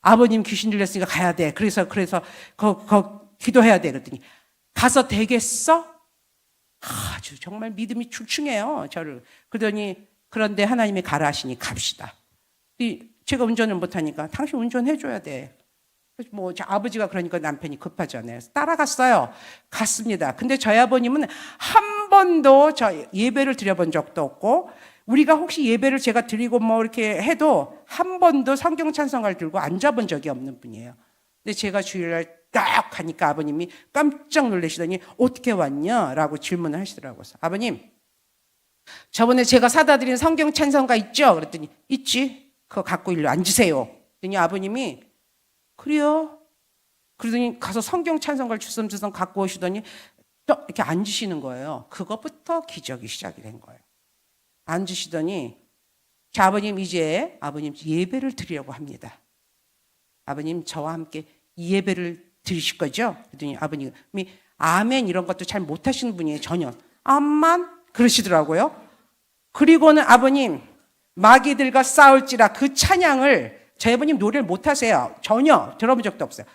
아버님 귀신 들렸으니까 가야 돼. 그래서 기도해야 돼. 그랬더니 가서 되겠어? 아주 정말 믿음이 출중해요. 저를. 그런데 하나님이 가라 하시니 갑시다. 제가 운전을 못하니까 당신 운전해줘야 돼. 뭐 아버지가 그러니까 남편이 급하잖아요. 따라갔어요. 갔습니다. 근데 저희 아버님은 한 번도 예배를 드려본 적도 없고 우리가 혹시 예배를 제가 드리고 뭐 이렇게 해도 한 번도 성경 찬송가를 들고 앉아본 적이 없는 분이에요. 근데 제가 주일날 딱 가니까 아버님이 깜짝 놀라시더니 어떻게 왔냐? 라고 질문을 하시더라고요. 아버님, 저번에 제가 사다 드린 성경 찬송가 있죠? 그랬더니 있지. 그거 갖고 일로 앉으세요. 그랬더니 아버님이 그래요? 그러더니 가서 성경 찬송가를 주섬주섬 갖고 오시더니 또 이렇게 앉으시는 거예요. 그것부터 기적이 시작이 된 거예요. 앉으시더니 자, 아버님 예배를 드리려고 합니다. 아버님 저와 함께 이 예배를 드리실 거죠? 그랬더니 아버님이 아멘 이런 것도 잘 못하시는 분이에요. 전혀. 암만 그러시더라고요. 그리고는 아버님 마귀들과 싸울지라 그 찬양을 저희 아버님 노래를 못하세요. 전혀 들어본 적도 없어요.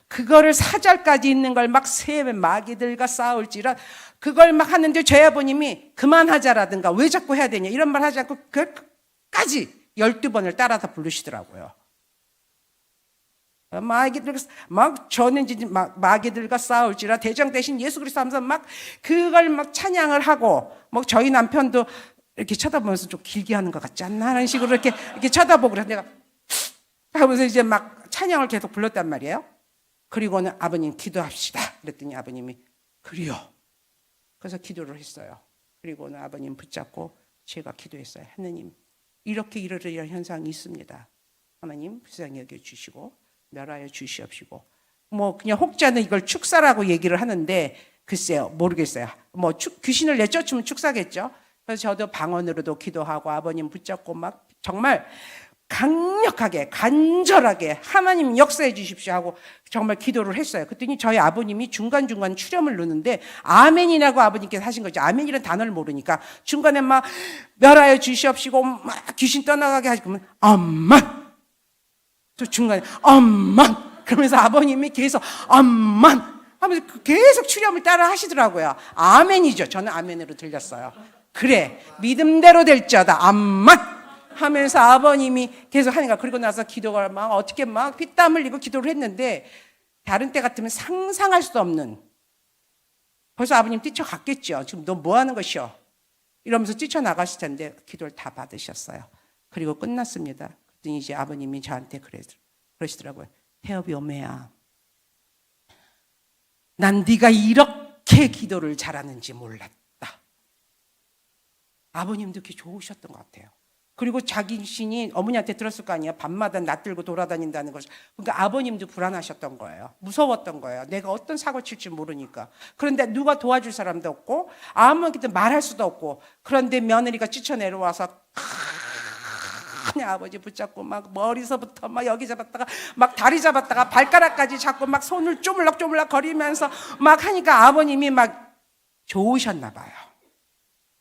그거를 4절까지 있는 걸 막 세배 마귀들과 싸울지라 그걸 막 하는데 저희 아버님이 그만하자라든가 왜 자꾸 해야 되냐 이런 말 하지 않고 그까지 12번을 따라서 부르시더라고요. 마귀들과 싸울지라 대장 대신 예수 그리스도 하면서 막 그걸 막 찬양을 하고 뭐 저희 남편도 이렇게 쳐다보면서 좀 길게 하는 것 같지 않나 하는 식으로 이렇게 쳐다보고 그래서 내가 하면서 이제 막 찬양을 계속 불렀단 말이에요. 그리고는 아버님 기도합시다. 그랬더니 아버님이 그래요. 그래서 기도를 했어요. 그리고는 아버님 붙잡고 제가 기도했어요. 하느님 이렇게 이런 현상이 있습니다. 하나님 불쌍히 여겨주시고 멸하여 주시옵시고 뭐 그냥 혹자는 이걸 축사라고 얘기를 하는데 글쎄요 모르겠어요. 뭐 귀신을 내쫓으면 축사겠죠. 그래서 저도 방언으로도 기도하고 아버님 붙잡고 막 정말 강력하게 간절하게 하나님 역사해 주십시오 하고 정말 기도를 했어요. 그랬더니 저희 아버님이 중간중간 출염을 넣는데 아멘이라고 아버님께서 하신 거죠. 아멘이라는 단어를 모르니까 중간에 막 멸하여 주시옵시고 막 귀신 떠나가게 하시면 암만 또 중간에 암만 그러면서 아버님이 계속 암만 하면서 계속 출염을 따라 하시더라고요. 아멘이죠. 저는 아멘으로 들렸어요. 그래 믿음대로 될지어다 암만 하면서 아버님이 계속 하니까 그리고 나서 기도가 막 어떻게 막 피땀 흘리고 기도를 했는데 다른 때 같으면 상상할 수 없는 벌써 아버님 뛰쳐갔겠죠. 지금 너 뭐 하는 것이요? 이러면서 뛰쳐나가실 텐데 기도를 다 받으셨어요. 그리고 끝났습니다. 그랬더니 이제 아버님이 저한테 그러시더라고요. 태엽이 오매야 난 네가 이렇게 기도를 잘하는지 몰랐다. 아버님도 그렇게 좋으셨던 것 같아요. 그리고 자기 신이 어머니한테 들었을 거 아니에요. 밤마다 낯들고 돌아다닌다는 것을. 그러니까 아버님도 불안하셨던 거예요. 무서웠던 거예요. 내가 어떤 사고 칠지 모르니까. 그런데 누가 도와줄 사람도 없고 아무한테도 말할 수도 없고, 그런데 며느리가 뛰쳐내려와서 그냥 아버지 붙잡고 막 머리서부터 막 여기 잡았다가 막 다리 잡았다가 발가락까지 잡고 막 손을 쪼물락쪼물락 거리면서 막 하니까 아버님이 막 좋으셨나 봐요.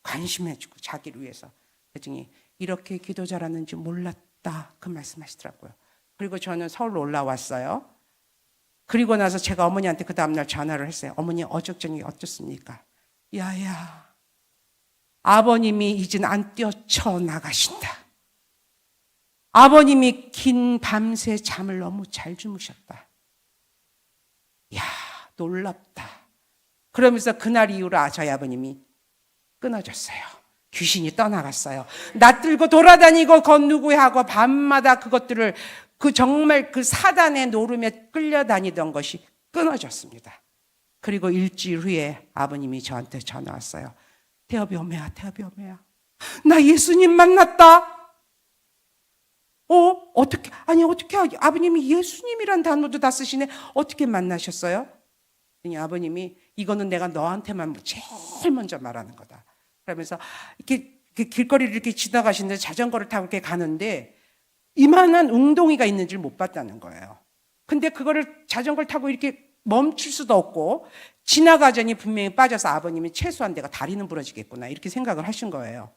관심해주고 자기를 위해서. 그랬더니 이렇게 기도 잘하는지 몰랐다, 그 말씀하시더라고요. 그리고 저는 서울 올라왔어요. 그리고 나서 제가 어머니한테 그 다음날 전화를 했어요. 어머니 어적정이 어떻습니까? 야야, 아버님이 이젠 안 뛰어쳐나가신다. 아버님이 긴 밤새 잠을 너무 잘 주무셨다. 야, 놀랍다. 그러면서 그날 이후로 저희 아버님이 끊어졌어요. 귀신이 떠나갔어요. 낯들고 돌아다니고 누구하고 밤마다 그것들을 정말 그 사단의 노름에 끌려다니던 것이 끊어졌습니다. 그리고 일주일 후에 아버님이 저한테 전화 왔어요. 태업이 오매야, 태업이 오매야. 나 예수님 만났다. 어떻게 아버님이 예수님이란 단어도 다 쓰시네. 어떻게 만나셨어요? 아버님이 이거는 내가 너한테만 제일 먼저 말하는 거다. 그러면서 이렇게 길거리를 이렇게 지나가시는데 자전거를 타고 이렇게 가는데 이만한 웅덩이가 있는 줄 못 봤다는 거예요. 근데 그거를 자전거를 타고 이렇게 멈출 수도 없고 지나가자니 분명히 빠져서 아버님이 최소한 내가 다리는 부러지겠구나 이렇게 생각을 하신 거예요.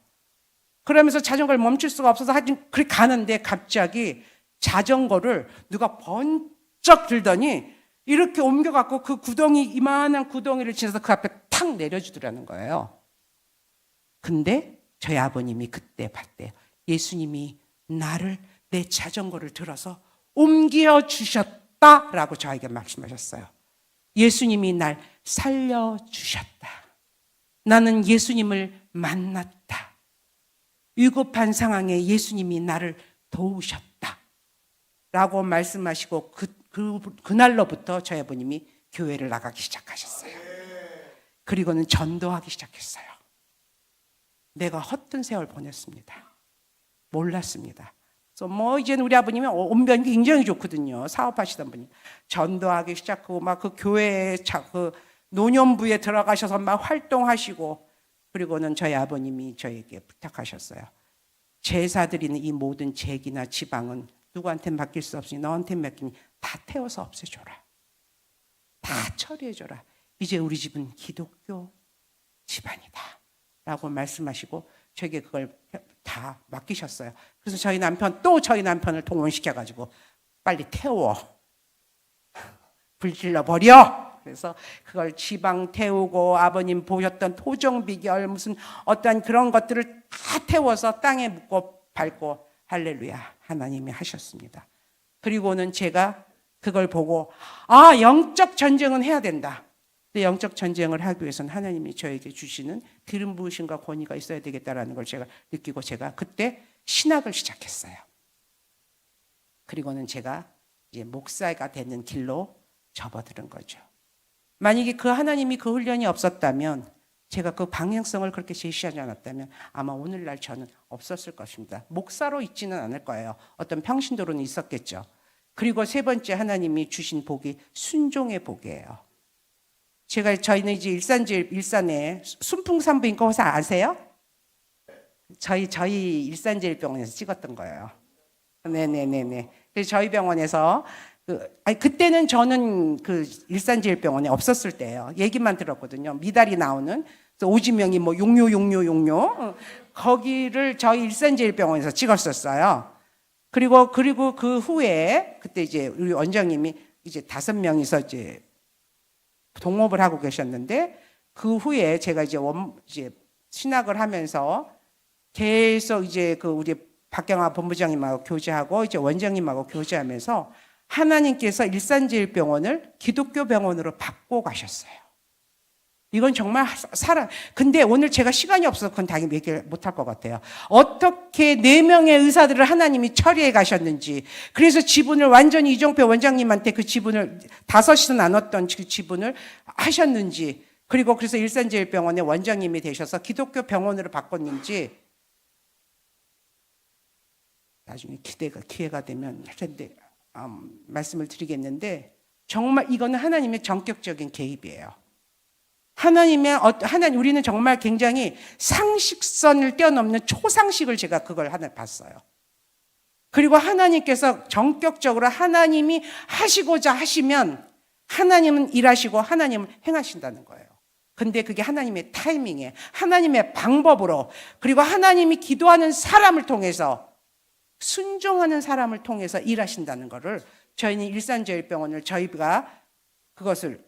그러면서 자전거를 멈출 수가 없어서 하여튼 그렇게 가는데 갑자기 자전거를 누가 번쩍 들더니 이렇게 옮겨갖고 그 구덩이, 이만한 구덩이를 지나서 그 앞에 탁 내려주더라는 거예요. 근데 저희 아버님이 그때 봤대요. 예수님이 나를, 내 자전거를 들어서 옮겨주셨다라고 저에게 말씀하셨어요. 예수님이 날 살려주셨다. 나는 예수님을 만났다. 위급한 상황에 예수님이 나를 도우셨다 라고 말씀하시고 그날로부터 저희 아버님이 교회를 나가기 시작하셨어요. 그리고는 전도하기 시작했어요. 내가 헛된 세월 보냈습니다. 몰랐습니다. 그래서 이제는 우리 아버님이 언변이 굉장히 좋거든요. 사업하시던 분이. 전도하기 시작하고 막 그 교회에 그 노년부에 들어가셔서 막 활동하시고, 그리고는 저희 아버님이 저에게 부탁하셨어요. 제사 드리는 이 모든 잭이나 지방은 누구한테 맡길 수 없으니 너한테 맡기니 다 태워서 없애줘라. 다 처리해줘라. 이제 우리 집은 기독교 집안이다 라고 말씀하시고 저에게 그걸 다 맡기셨어요. 그래서 저희 남편을 동원시켜가지고 빨리 태워, 불질러 버려. 그래서 그걸 지방 태우고 아버님 보셨던 토종 비결 무슨 어떤 그런 것들을 다 태워서 땅에 묻고 밟고 할렐루야 하나님이 하셨습니다. 그리고는 제가 그걸 보고 영적 전쟁은 해야 된다. 근데 영적 전쟁을 하기 위해서는 하나님이 저에게 주시는 기름 부으심과 권위가 있어야 되겠다라는 걸 제가 느끼고 제가 그때 신학을 시작했어요. 그리고는 제가 이제 목사가 되는 길로 접어드는 거죠. 만약에 그 하나님이 그 훈련이 없었다면, 제가 그 방향성을 그렇게 제시하지 않았다면 아마 오늘날 저는 없었을 것입니다. 목사로 있지는 않을 거예요. 어떤 평신도로는 있었겠죠. 그리고 세 번째 하나님이 주신 복이 순종의 복이에요. 저희는 이제 일산에 순풍산부인과 호사 아세요? 저희 일산제일병원에서 찍었던 거예요. 네네네네. 그래서 저희 병원에서 그때는 저는 그 일산제일병원에 없었을 때예요. 얘기만 들었거든요. 미달이 나오는 오지명이 용료 거기를 저희 일산제일병원에서 찍었었어요. 그리고 그 후에 그때 이제 우리 원장님이 이제 5명이서 이제 동업을 하고 계셨는데, 그 후에 제가 이제 신학을 하면서 계속 이제 우리 박경화 본부장님하고 교제하고 이제 원장님하고 교제하면서 하나님께서 일산제일병원을 기독교 병원으로 바꿔 가셨어요. 이건 정말 근데 오늘 제가 시간이 없어서 그건 당연히 얘기를 못할 것 같아요. 어떻게 4명의 의사들을 하나님이 처리해 가셨는지, 그래서 지분을 완전히 이종표 원장님한테 그 지분을 5이 나눴던 그 지분을 하셨는지, 그리고 그래서 일산제일병원의 원장님이 되셔서 기독교 병원으로 바꿨는지, 나중에 기회가 되면 말씀을 드리겠는데, 정말 이거는 하나님의 전격적인 개입이에요. 우리는 정말 굉장히 상식선을 뛰어넘는 초상식을 제가 그걸 하나 봤어요. 그리고 하나님께서 전격적으로 하나님이 하시고자 하시면 하나님은 일하시고 하나님은 행하신다는 거예요. 근데 그게 하나님의 타이밍에, 하나님의 방법으로, 그리고 하나님이 기도하는 사람을 통해서, 순종하는 사람을 통해서 일하신다는 거를 저희는 일산제일병원을 저희가 그것을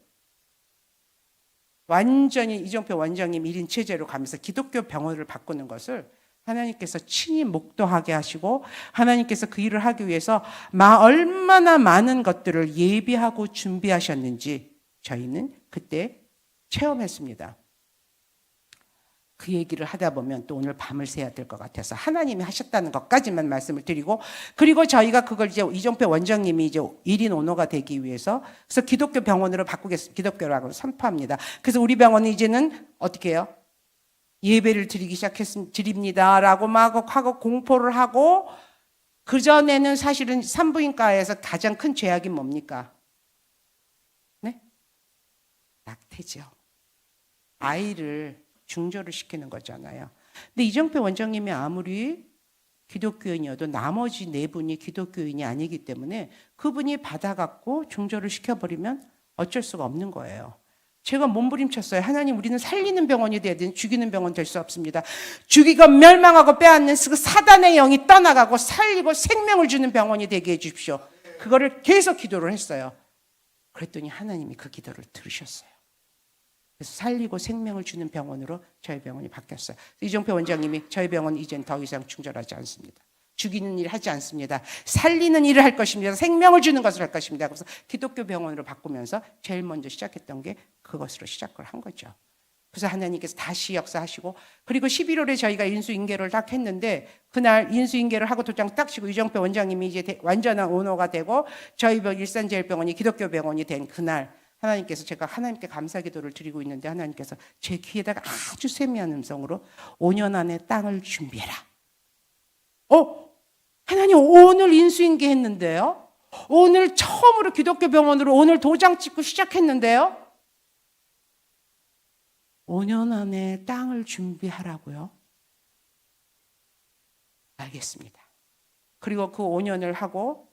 완전히 이종표 원장님 1인 체제로 가면서 기독교 병원을 바꾸는 것을 하나님께서 친히 목도하게 하시고, 하나님께서 그 일을 하기 위해서 얼마나 많은 것들을 예비하고 준비하셨는지 저희는 그때 체험했습니다. 그 얘기를 하다 보면 또 오늘 밤을 새야 될 것 같아서 하나님이 하셨다는 것까지만 말씀을 드리고, 그리고 저희가 그걸 이제 이종표 원장님이 이제 1인 오너가 되기 위해서 그래서 기독교 병원으로 기독교라고 선포합니다. 그래서 우리 병원은 이제는 어떻게 해요? 예배를 드리기 드립니다라고 막 하고 공포를 하고, 그전에는 사실은 산부인과에서 가장 큰 죄악이 뭡니까? 네? 낙태죠. 아이를 중절을 시키는 거잖아요. 근데 이종표 원장님이 아무리 기독교인이어도 나머지 4분이 기독교인이 아니기 때문에 그분이 받아갖고 중절을 시켜버리면 어쩔 수가 없는 거예요. 제가 몸부림쳤어요. 하나님, 우리는 살리는 병원이 돼야 되는, 죽이는 병원 될 수 없습니다. 죽이고 멸망하고 빼앗는 그 사단의 영이 떠나가고 살리고 생명을 주는 병원이 되게 해주십시오. 그거를 계속 기도를 했어요. 그랬더니 하나님이 그 기도를 들으셨어요. 그래서 살리고 생명을 주는 병원으로 저희 병원이 바뀌었어요. 이종표 원장님이 저희 병원은 이젠 더 이상 중절하지 않습니다. 죽이는 일 하지 않습니다. 살리는 일을 할 것입니다. 생명을 주는 것을 할 것입니다. 그래서 기독교 병원으로 바꾸면서 제일 먼저 시작했던 게 그것으로 시작을 한 거죠. 그래서 하나님께서 다시 역사하시고, 그리고 11월에 저희가 인수인계를 딱 했는데, 그날 인수인계를 하고 도장 딱 치고 이종표 원장님이 이제 완전한 오너가 되고 저희 일산제일병원이 기독교 병원이 된 그날, 하나님께서, 제가 하나님께 감사기도를 드리고 있는데 하나님께서 제 귀에다가 아주 세미한 음성으로 5년 안에 땅을 준비해라. 하나님 오늘 인수인계 했는데요. 오늘 처음으로 기독교 병원으로 오늘 도장 찍고 시작했는데요. 5년 안에 땅을 준비하라고요. 알겠습니다. 그리고 그 5년을 하고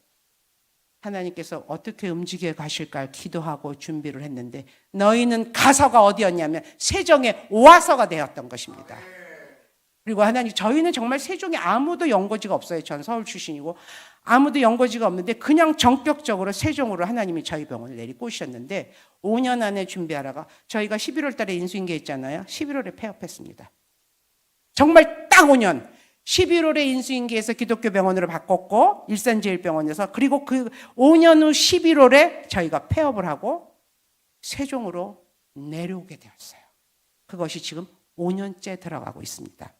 하나님께서 어떻게 움직여 가실까 기도하고 준비를 했는데, 너희는 가서가 어디였냐면 세종의 오아서가 되었던 것입니다. 그리고 하나님, 저희는 정말 세종에 아무도 연고지가 없어요. 전 서울 출신이고 아무도 연고지가 없는데 그냥 전격적으로 세종으로 하나님이 저희 병원을 내리꽂으셨는데, 5년 안에 준비하라가, 저희가 11월 달에 인수인계 했잖아요. 11월에 폐업했습니다. 정말 딱 5년. 11월에 인수인계해서 기독교 병원으로 바꿨고 일산제일병원에서, 그리고 그 5년 후 11월에 저희가 폐업을 하고 세종으로 내려오게 되었어요. 그것이 지금 5년째 들어가고 있습니다.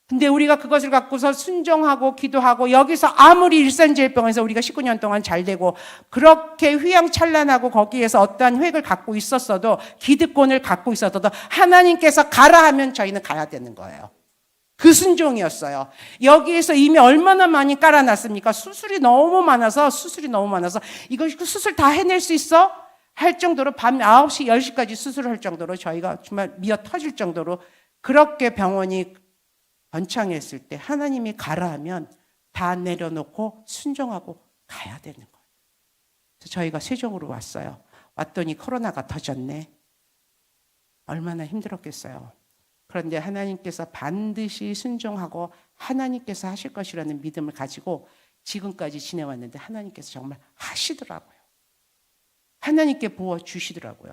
근데 우리가 그것을 갖고서 순종하고 기도하고, 여기서 아무리 일산제일병원에서 우리가 19년 동안 잘 되고 그렇게 휘황찬란하고 거기에서 어떠한 획을 갖고 있었어도, 기득권을 갖고 있었어도 하나님께서 가라 하면 저희는 가야 되는 거예요. 그 순종이었어요. 여기에서 이미 얼마나 많이 깔아놨습니까? 수술이 너무 많아서 이거 수술 다 해낼 수 있어? 할 정도로 밤 9시, 10시까지 수술을 할 정도로 저희가 정말 미어 터질 정도로 그렇게 병원이 번창했을 때 하나님이 가라 하면 다 내려놓고 순종하고 가야 되는 거예요. 그래서 저희가 세종으로 왔어요. 왔더니 코로나가 터졌네. 얼마나 힘들었겠어요. 그런데 하나님께서 반드시 순종하고 하나님께서 하실 것이라는 믿음을 가지고 지금까지 지내왔는데 하나님께서 정말 하시더라고요. 하나님께 부어주시더라고요.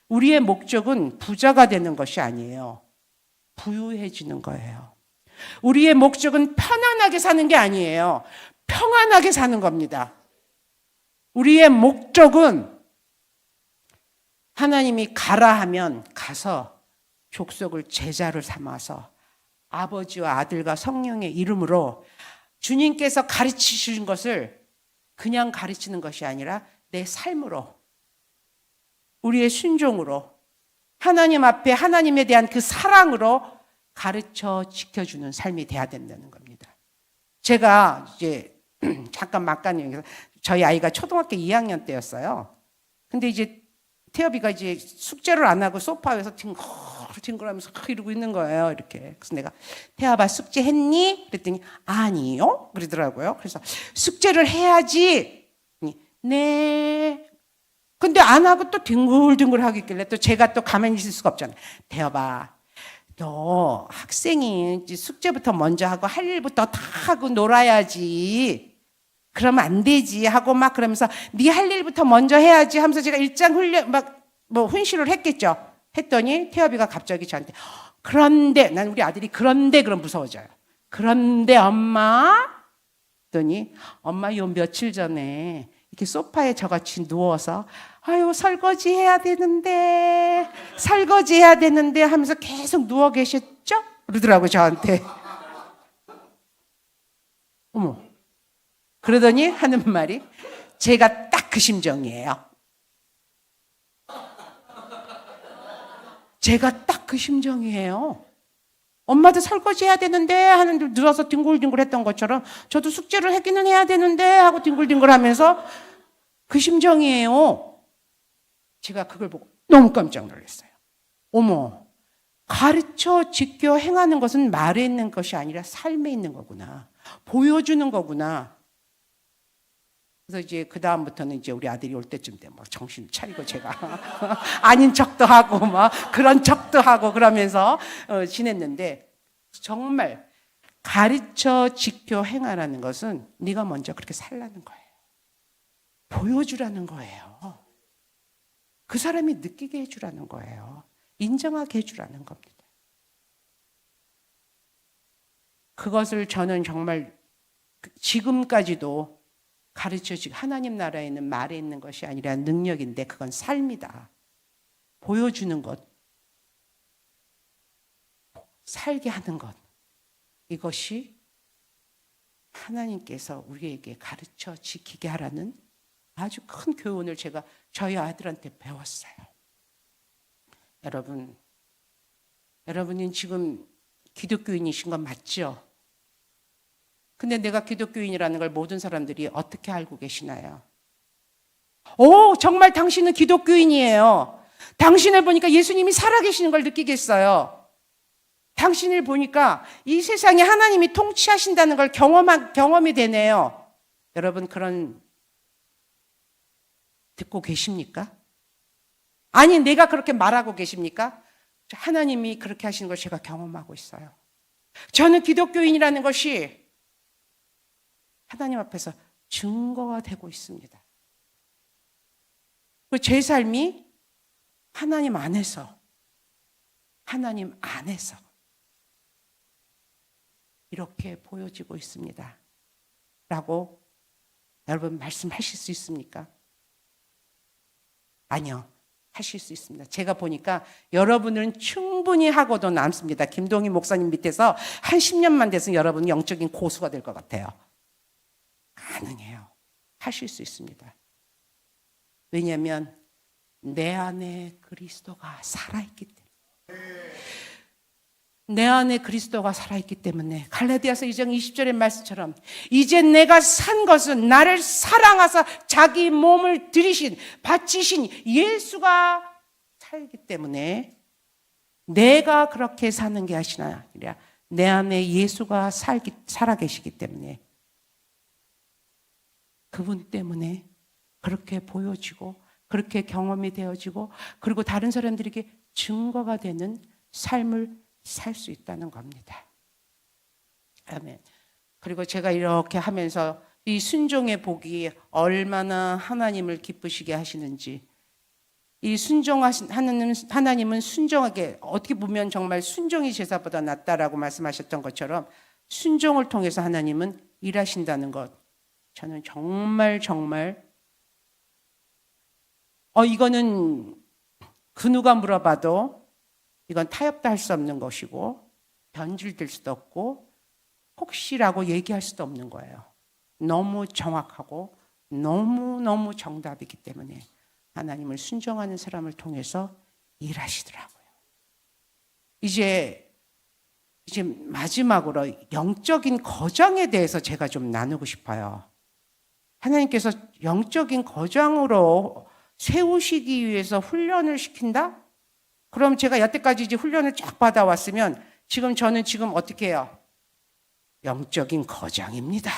우리의 목적은 부자가 되는 것이 아니에요. 부유해지는 거예요. 우리의 목적은 편안하게 사는 게 아니에요. 평안하게 사는 겁니다. 우리의 목적은 하나님이 가라 하면 가서 족속을 제자를 삼아서 아버지와 아들과 성령의 이름으로 주님께서 가르치신 것을 그냥 가르치는 것이 아니라 내 삶으로, 우리의 순종으로, 하나님 앞에 하나님에 대한 그 사랑으로 가르쳐 지켜주는 삶이 돼야 된다는 겁니다. 제가 이제 잠깐 막간이어서 저희 아이가 초등학교 2학년 때였어요. 근데 이제 태엽이가 이제 숙제를 안 하고 소파에서 뒹굴하면서 이러고 있는 거예요. 이렇게. 그래서 내가 태엽아 숙제했니? 그랬더니 아니요. 그러더라고요. 그래서 숙제를 해야지. 네. 근데 안 하고 또 뒹굴뒹굴 하고 있길래 또 제가 또 가만히 있을 수가 없잖아요. 태엽아, 너 학생이 숙제부터 먼저 하고 할 일부터 다 하고 놀아야지. 그러면 안 되지 하고 막 그러면서 네 할 일부터 먼저 해야지 하면서 제가 일장 훈련 훈시를 했겠죠. 했더니 태엽이가 갑자기 저한테 그런데 난 우리 아들이 그런데 그럼 무서워져요. 그런데 엄마 했더니 엄마 요 며칠 전에 이렇게 소파에 저같이 누워서 아유 설거지 해야 되는데 하면서 계속 누워 계셨죠? 그러더라고요 저한테. 어머. 그러더니 하는 말이 제가 딱 그 심정이에요. 제가 딱 그 심정이에요. 엄마도 설거지 해야 되는데 하는데 누워서 뒹굴뒹굴 했던 것처럼 저도 숙제를 하기는 해야 되는데 하고 뒹굴뒹굴 하면서 그 심정이에요. 제가 그걸 보고 너무 깜짝 놀랐어요. 어머, 가르쳐 지켜 행하는 것은 말에 있는 것이 아니라 삶에 있는 거구나. 보여주는 거구나. 그래서 이제 그 다음부터는 이제 우리 아들이 올 때쯤 되면 막 정신 차리고 제가 아닌 척도 하고 막 그런 척도 하고 그러면서 지냈는데 정말 가르쳐 지켜 행하라는 것은 네가 먼저 그렇게 살라는 거예요. 보여주라는 거예요. 그 사람이 느끼게 해주라는 거예요. 인정하게 해주라는 겁니다. 그것을 저는 정말 지금까지도 가르쳐주고 하나님 나라에 있는 말에 있는 것이 아니라 능력인데 그건 삶이다. 보여주는 것, 살게 하는 것, 이것이 하나님께서 우리에게 가르쳐 지키게 하라는 아주 큰 교훈을 제가 저희 아들한테 배웠어요. 여러분은 지금 기독교인이신 건 맞죠? 근데 내가 기독교인이라는 걸 모든 사람들이 어떻게 알고 계시나요? 오, 정말 당신은 기독교인이에요. 당신을 보니까 예수님이 살아계시는 걸 느끼겠어요. 당신을 보니까 이 세상에 하나님이 통치하신다는 걸 경험이 되네요. 여러분 그런 듣고 계십니까? 아니 내가 그렇게 말하고 계십니까? 하나님이 그렇게 하시는 걸 제가 경험하고 있어요. 저는 기독교인이라는 것이 하나님 앞에서 증거가 되고 있습니다. 제 삶이 하나님 안에서 이렇게 보여지고 있습니다. 라고 여러분 말씀하실 수 있습니까? 아니요. 하실 수 있습니다. 제가 보니까 여러분은 충분히 하고도 남습니다. 김동희 목사님 밑에서 한 10년만 돼서 여러분 영적인 고수가 될 것 같아요. 가능해요. 하실 수 있습니다. 왜냐하면 내 안에 그리스도가 살아있기 때문에. 내 안에 그리스도가 살아있기 때문에 갈라디아서 2장 20절의 말씀처럼 이제 내가 산 것은 나를 사랑하사 자기 몸을 들이신 바치신 예수가 살기 때문에 내가 그렇게 사는 게 아니라 내 안에 예수가 살아계시기 때문에 그분 때문에 그렇게 보여지고 그렇게 경험이 되어지고 그리고 다른 사람들에게 증거가 되는 삶을 살 수 있다는 겁니다. 아멘. 그리고 제가 이렇게 하면서 이 순종의 복이 얼마나 하나님을 기쁘시게 하시는지, 이 순종하는 하나님은 순종하게, 어떻게 보면 정말 순종이 제사보다 낫다라고 말씀하셨던 것처럼 순종을 통해서 하나님은 일하신다는 것, 저는 정말 이거는 그 누가 물어봐도 이건 타협도 할 수 없는 것이고 변질될 수도 없고 혹시라고 얘기할 수도 없는 거예요. 너무 정확하고 너무너무 정답이기 때문에 하나님을 순종하는 사람을 통해서 일하시더라고요. 이제 마지막으로 영적인 거장에 대해서 제가 좀 나누고 싶어요. 하나님께서 영적인 거장으로 세우시기 위해서 훈련을 시킨다? 그럼 제가 여태까지 이제 훈련을 쫙 받아왔으면 저는 지금 어떻게 해요? 영적인 거장입니다.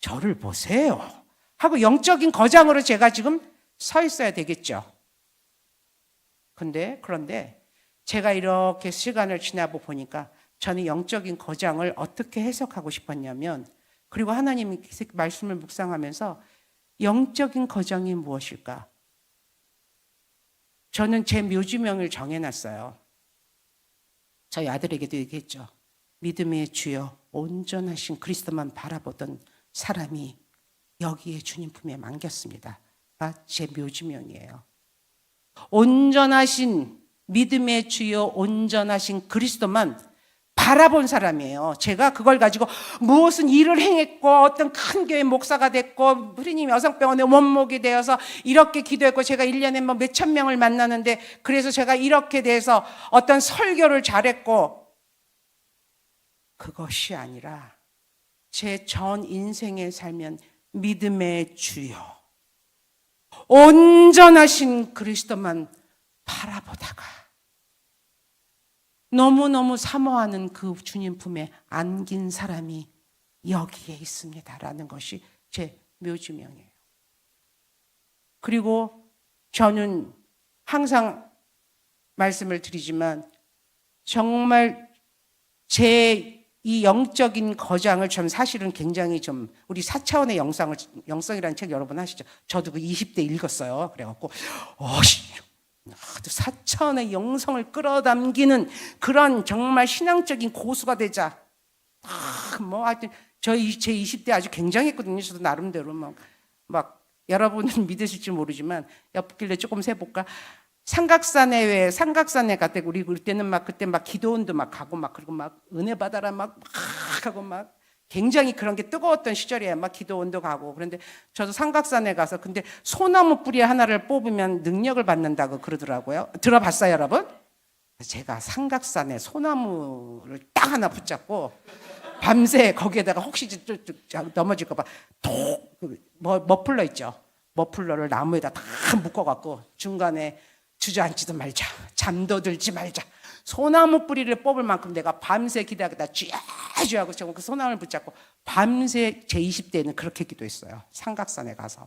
저를 보세요. 하고 영적인 거장으로 제가 지금 서 있어야 되겠죠. 그런데 제가 이렇게 시간을 지나고 보니까 저는 영적인 거장을 어떻게 해석하고 싶었냐면, 그리고 하나님이 말씀을 묵상하면서 영적인 거장이 무엇일까? 저는 제 묘지명을 정해놨어요. 저희 아들에게도 얘기했죠. 믿음의 주여 온전하신 그리스도만 바라보던 사람이 여기에 주님 품에 안겼습니다. 제 묘지명이에요. 온전하신 믿음의 주여 온전하신 그리스도만 바라본 사람이에요. 제가 그걸 가지고 무엇은 일을 행했고 어떤 큰 교회 목사가 됐고 프리님 여성병원의 원목이 되어서 이렇게 기도했고 제가 1년에 뭐 몇천 명을 만나는데 그래서 제가 이렇게 돼서 어떤 설교를 잘했고, 그것이 아니라 제 전 인생에 살면 믿음의 주여 온전하신 그리스도만 바라보다가 너무너무 사모하는 그 주님 품에 안긴 사람이 여기에 있습니다라는 것이 제 묘지명이에요. 그리고 저는 항상 말씀을 드리지만 정말 제 이 영적인 거장을 좀 사실은 굉장히 좀 우리 4차원의 영성이라는 책 여러분 아시죠? 저도 그 20대 읽었어요. 그래갖고 4차원의 영성을 끌어당기는 그런 정말 신앙적인 고수가 되자. 하여튼 제 20대 아주 굉장했거든요. 저도 나름대로 막 여러분은 믿으실지 모르지만 옆길래 조금 세볼까? 삼각산에 갔다 우리 그때는 그때 기도원도 가고 그리고 은혜 받아라 하고 굉장히 그런 게 뜨거웠던 시절이에요. 기도원도 가고. 그런데 저도 삼각산에 가서 근데 소나무 뿌리 하나를 뽑으면 능력을 받는다고 그러더라고요. 들어봤어요, 여러분? 제가 삼각산에 소나무를 딱 하나 붙잡고 밤새 거기에다가 혹시 넘어질까 봐 머플러 있죠. 머플러를 나무에다 다 묶어갖고 중간에 주저앉지도 말자, 잠도 들지 말자, 소나무 뿌리를 뽑을 만큼 내가 밤새 기다리다 쥐야쥐하고 그 소나무를 붙잡고 밤새 제 20대에는 그렇게 기도했어요. 삼각산에 가서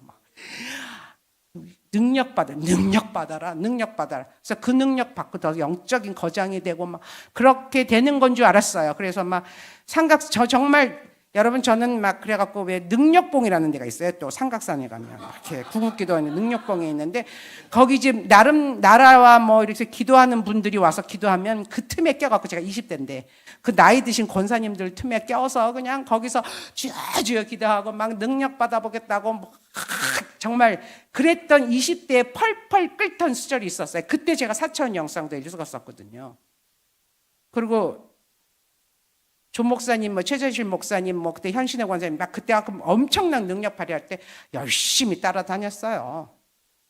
능력 받아라. 그래서 그 능력 받고 더 영적인 거장이 되고 그렇게 되는 건 줄 알았어요. 그래서 저 정말 여러분 저는 그래갖고 왜 능력봉이라는 데가 있어요. 또 삼각산에 가면 이렇게 구급기도하는 능력봉이 있는데 거기 지금 나라와 이렇게 기도하는 분들이 와서 기도하면 그 틈에 껴갖고 제가 20대인데 그 나이 드신 권사님들 틈에 껴서 그냥 거기서 쥐어쥐어 기도하고 능력 받아보겠다고 정말 그랬던 20대에 펄펄 끓던 시절이 있었어요. 그때 제가 4차원 영성도 읽었었거든요. 그리고 조 목사님, 최재실 목사님, 그때 현신의 권사님, 그때 엄청난 능력 발휘할 때 열심히 따라다녔어요.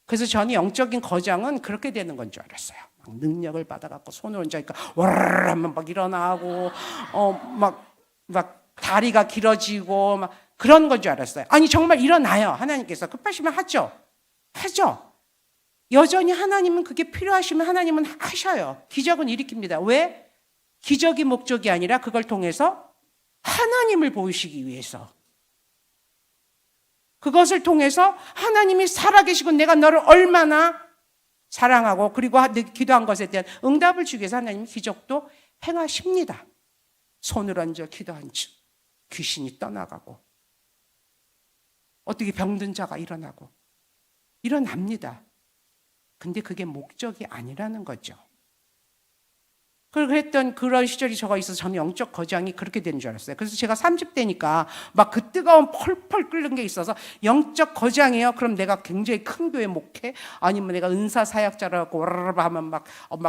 그래서 저는 영적인 거장은 그렇게 되는 건 줄 알았어요. 능력을 받아갖고 손을 얹으니까 와르르 하면 일어나고, 다리가 길어지고, 그런 건 줄 알았어요. 아니, 정말 일어나요. 하나님께서 급하시면 하죠. 여전히 하나님은 그게 필요하시면 하나님은 하셔요. 기적은 일으킵니다. 왜? 기적이 목적이 아니라 그걸 통해서 하나님을 보이시기 위해서, 그것을 통해서 하나님이 살아계시고 내가 너를 얼마나 사랑하고 그리고 기도한 것에 대한 응답을 주기 위해서 하나님이 기적도 행하십니다. 손을 얹어 기도한 즉 귀신이 떠나가고 어떻게 병든 자가 일어납니다. 근데 그게 목적이 아니라는 거죠. 그랬던 그런 시절이 저가 있어서 저는 영적 거장이 그렇게 되는 줄 알았어요. 그래서 제가 30대니까 막 그 뜨거운 펄펄 끓는 게 있어서 영적 거장이에요. 그럼 내가 굉장히 큰 교회 목회 아니면 내가 은사 사역자라고 와라라 하면 막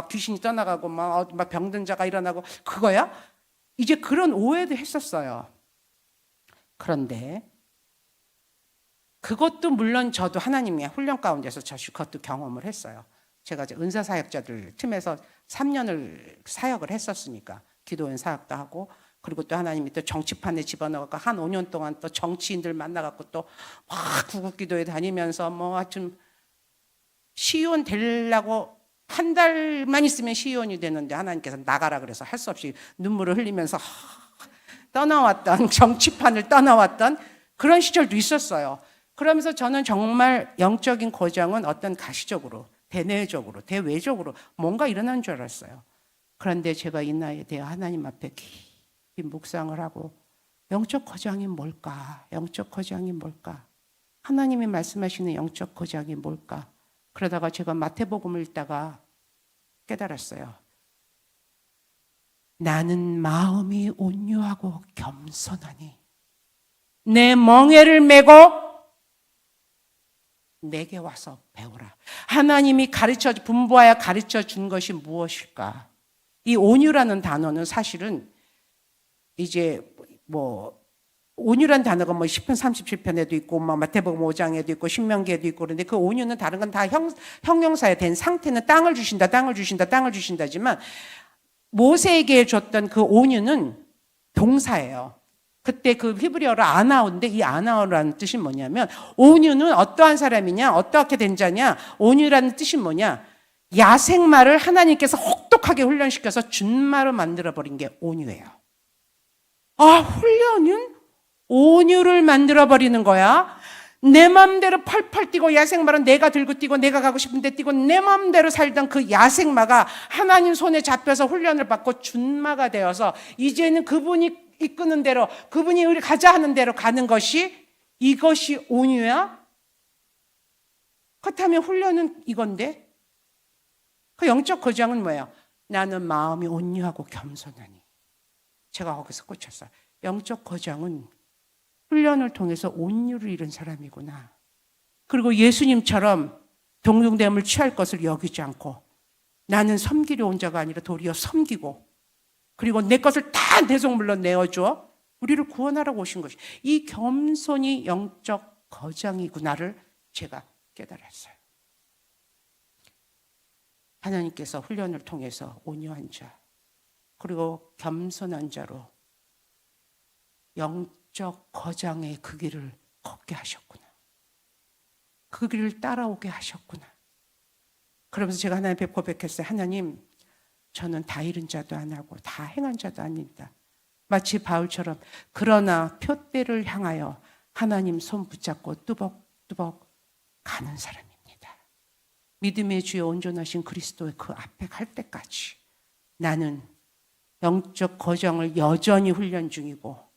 귀신이 떠나가고 막 병든 자가 일어나고 그거야? 이제 그런 오해도 했었어요. 그런데 그것도 물론 저도 하나님의 훈련 가운데서 그것도 경험을 했어요. 제가 이제 은사 사역자들 팀에서 3년을 사역을 했었으니까 기도원 사역도 하고 그리고 또 하나님이 또 정치판에 집어넣어서 한 5년 동안 또 정치인들 만나갖고 또 막 구국기도에 다니면서 뭐 하여튼 시의원 되려고 한 달만 있으면 시의원이 되는데 하나님께서 나가라 그래서 할 수 없이 눈물을 흘리면서 떠나왔던 정치판을 떠나왔던 그런 시절도 있었어요. 그러면서 저는 정말 영적인 거장은 어떤 가시적으로 대내적으로 대외적으로 뭔가 일어난 줄 알았어요. 그런데 제가 이 나이에 대해 하나님 앞에 깊이 묵상을 하고 영적 거장이 뭘까? 영적 거장이 뭘까? 하나님이 말씀하시는 영적 거장이 뭘까? 그러다가 제가 마태복음을 읽다가 깨달았어요. 나는 마음이 온유하고 겸손하니 내 멍에를 메고 내게 와서 배우라. 하나님이 분부하여 가르쳐 준 것이 무엇일까? 이 온유라는 단어는 사실은 이제 온유란 단어가 시편 37편에도 있고 마태복음 5장에도 있고 신명기에도 있고 그런데 그 온유는 다른 건 다 형용사에 된 상태는 땅을 주신다지만 모세에게 줬던 그 온유는 동사예요. 그때 그 히브리어로 아나오인데 이 아나오라는 뜻이 뭐냐면 온유는 어떠한 사람이냐 어떻게 된 자냐 온유라는 뜻이 뭐냐 야생마를 하나님께서 혹독하게 훈련시켜서 준마로 만들어버린 게 온유예요. 훈련은 온유를 만들어버리는 거야. 내 마음대로 펄펄 뛰고 야생마는 내가 들고 뛰고 내가 가고 싶은 데 뛰고 내 마음대로 살던 그 야생마가 하나님 손에 잡혀서 훈련을 받고 준마가 되어서 이제는 그분이 이끄는 대로 그분이 우리 가자 하는 대로 가는 것이 이것이 온유야? 그렇다면 훈련은 이건데 그 영적 거장은 뭐예요? 나는 마음이 온유하고 겸손하니 제가 거기서 꽂혔어요. 영적 거장은 훈련을 통해서 온유를 잃은 사람이구나. 그리고 예수님처럼 동등됨을 취할 것을 여기지 않고 나는 섬기려 온 자가 아니라 도리어 섬기고 그리고 내 것을 다 내속물로 내어줘 우리를 구원하라고 오신 것이 이 겸손이 영적 거장이구나를 제가 깨달았어요. 하나님께서 훈련을 통해서 온유한 자 그리고 겸손한 자로 영적 거장의 그 길을 걷게 하셨구나. 그 길을 따라오게 하셨구나. 그러면서 제가 하나님 앞에 고백했어요. 하나님 저는 다 잃은 자도 안 하고 다 행한 자도 아닙니다. 마치 바울처럼 그러나 표대를 향하여 하나님 손 붙잡고 뚜벅뚜벅 가는 사람입니다. 믿음의 주에 온전하신 그리스도의 그 앞에 갈 때까지 나는 영적 거정을 여전히 훈련 중이고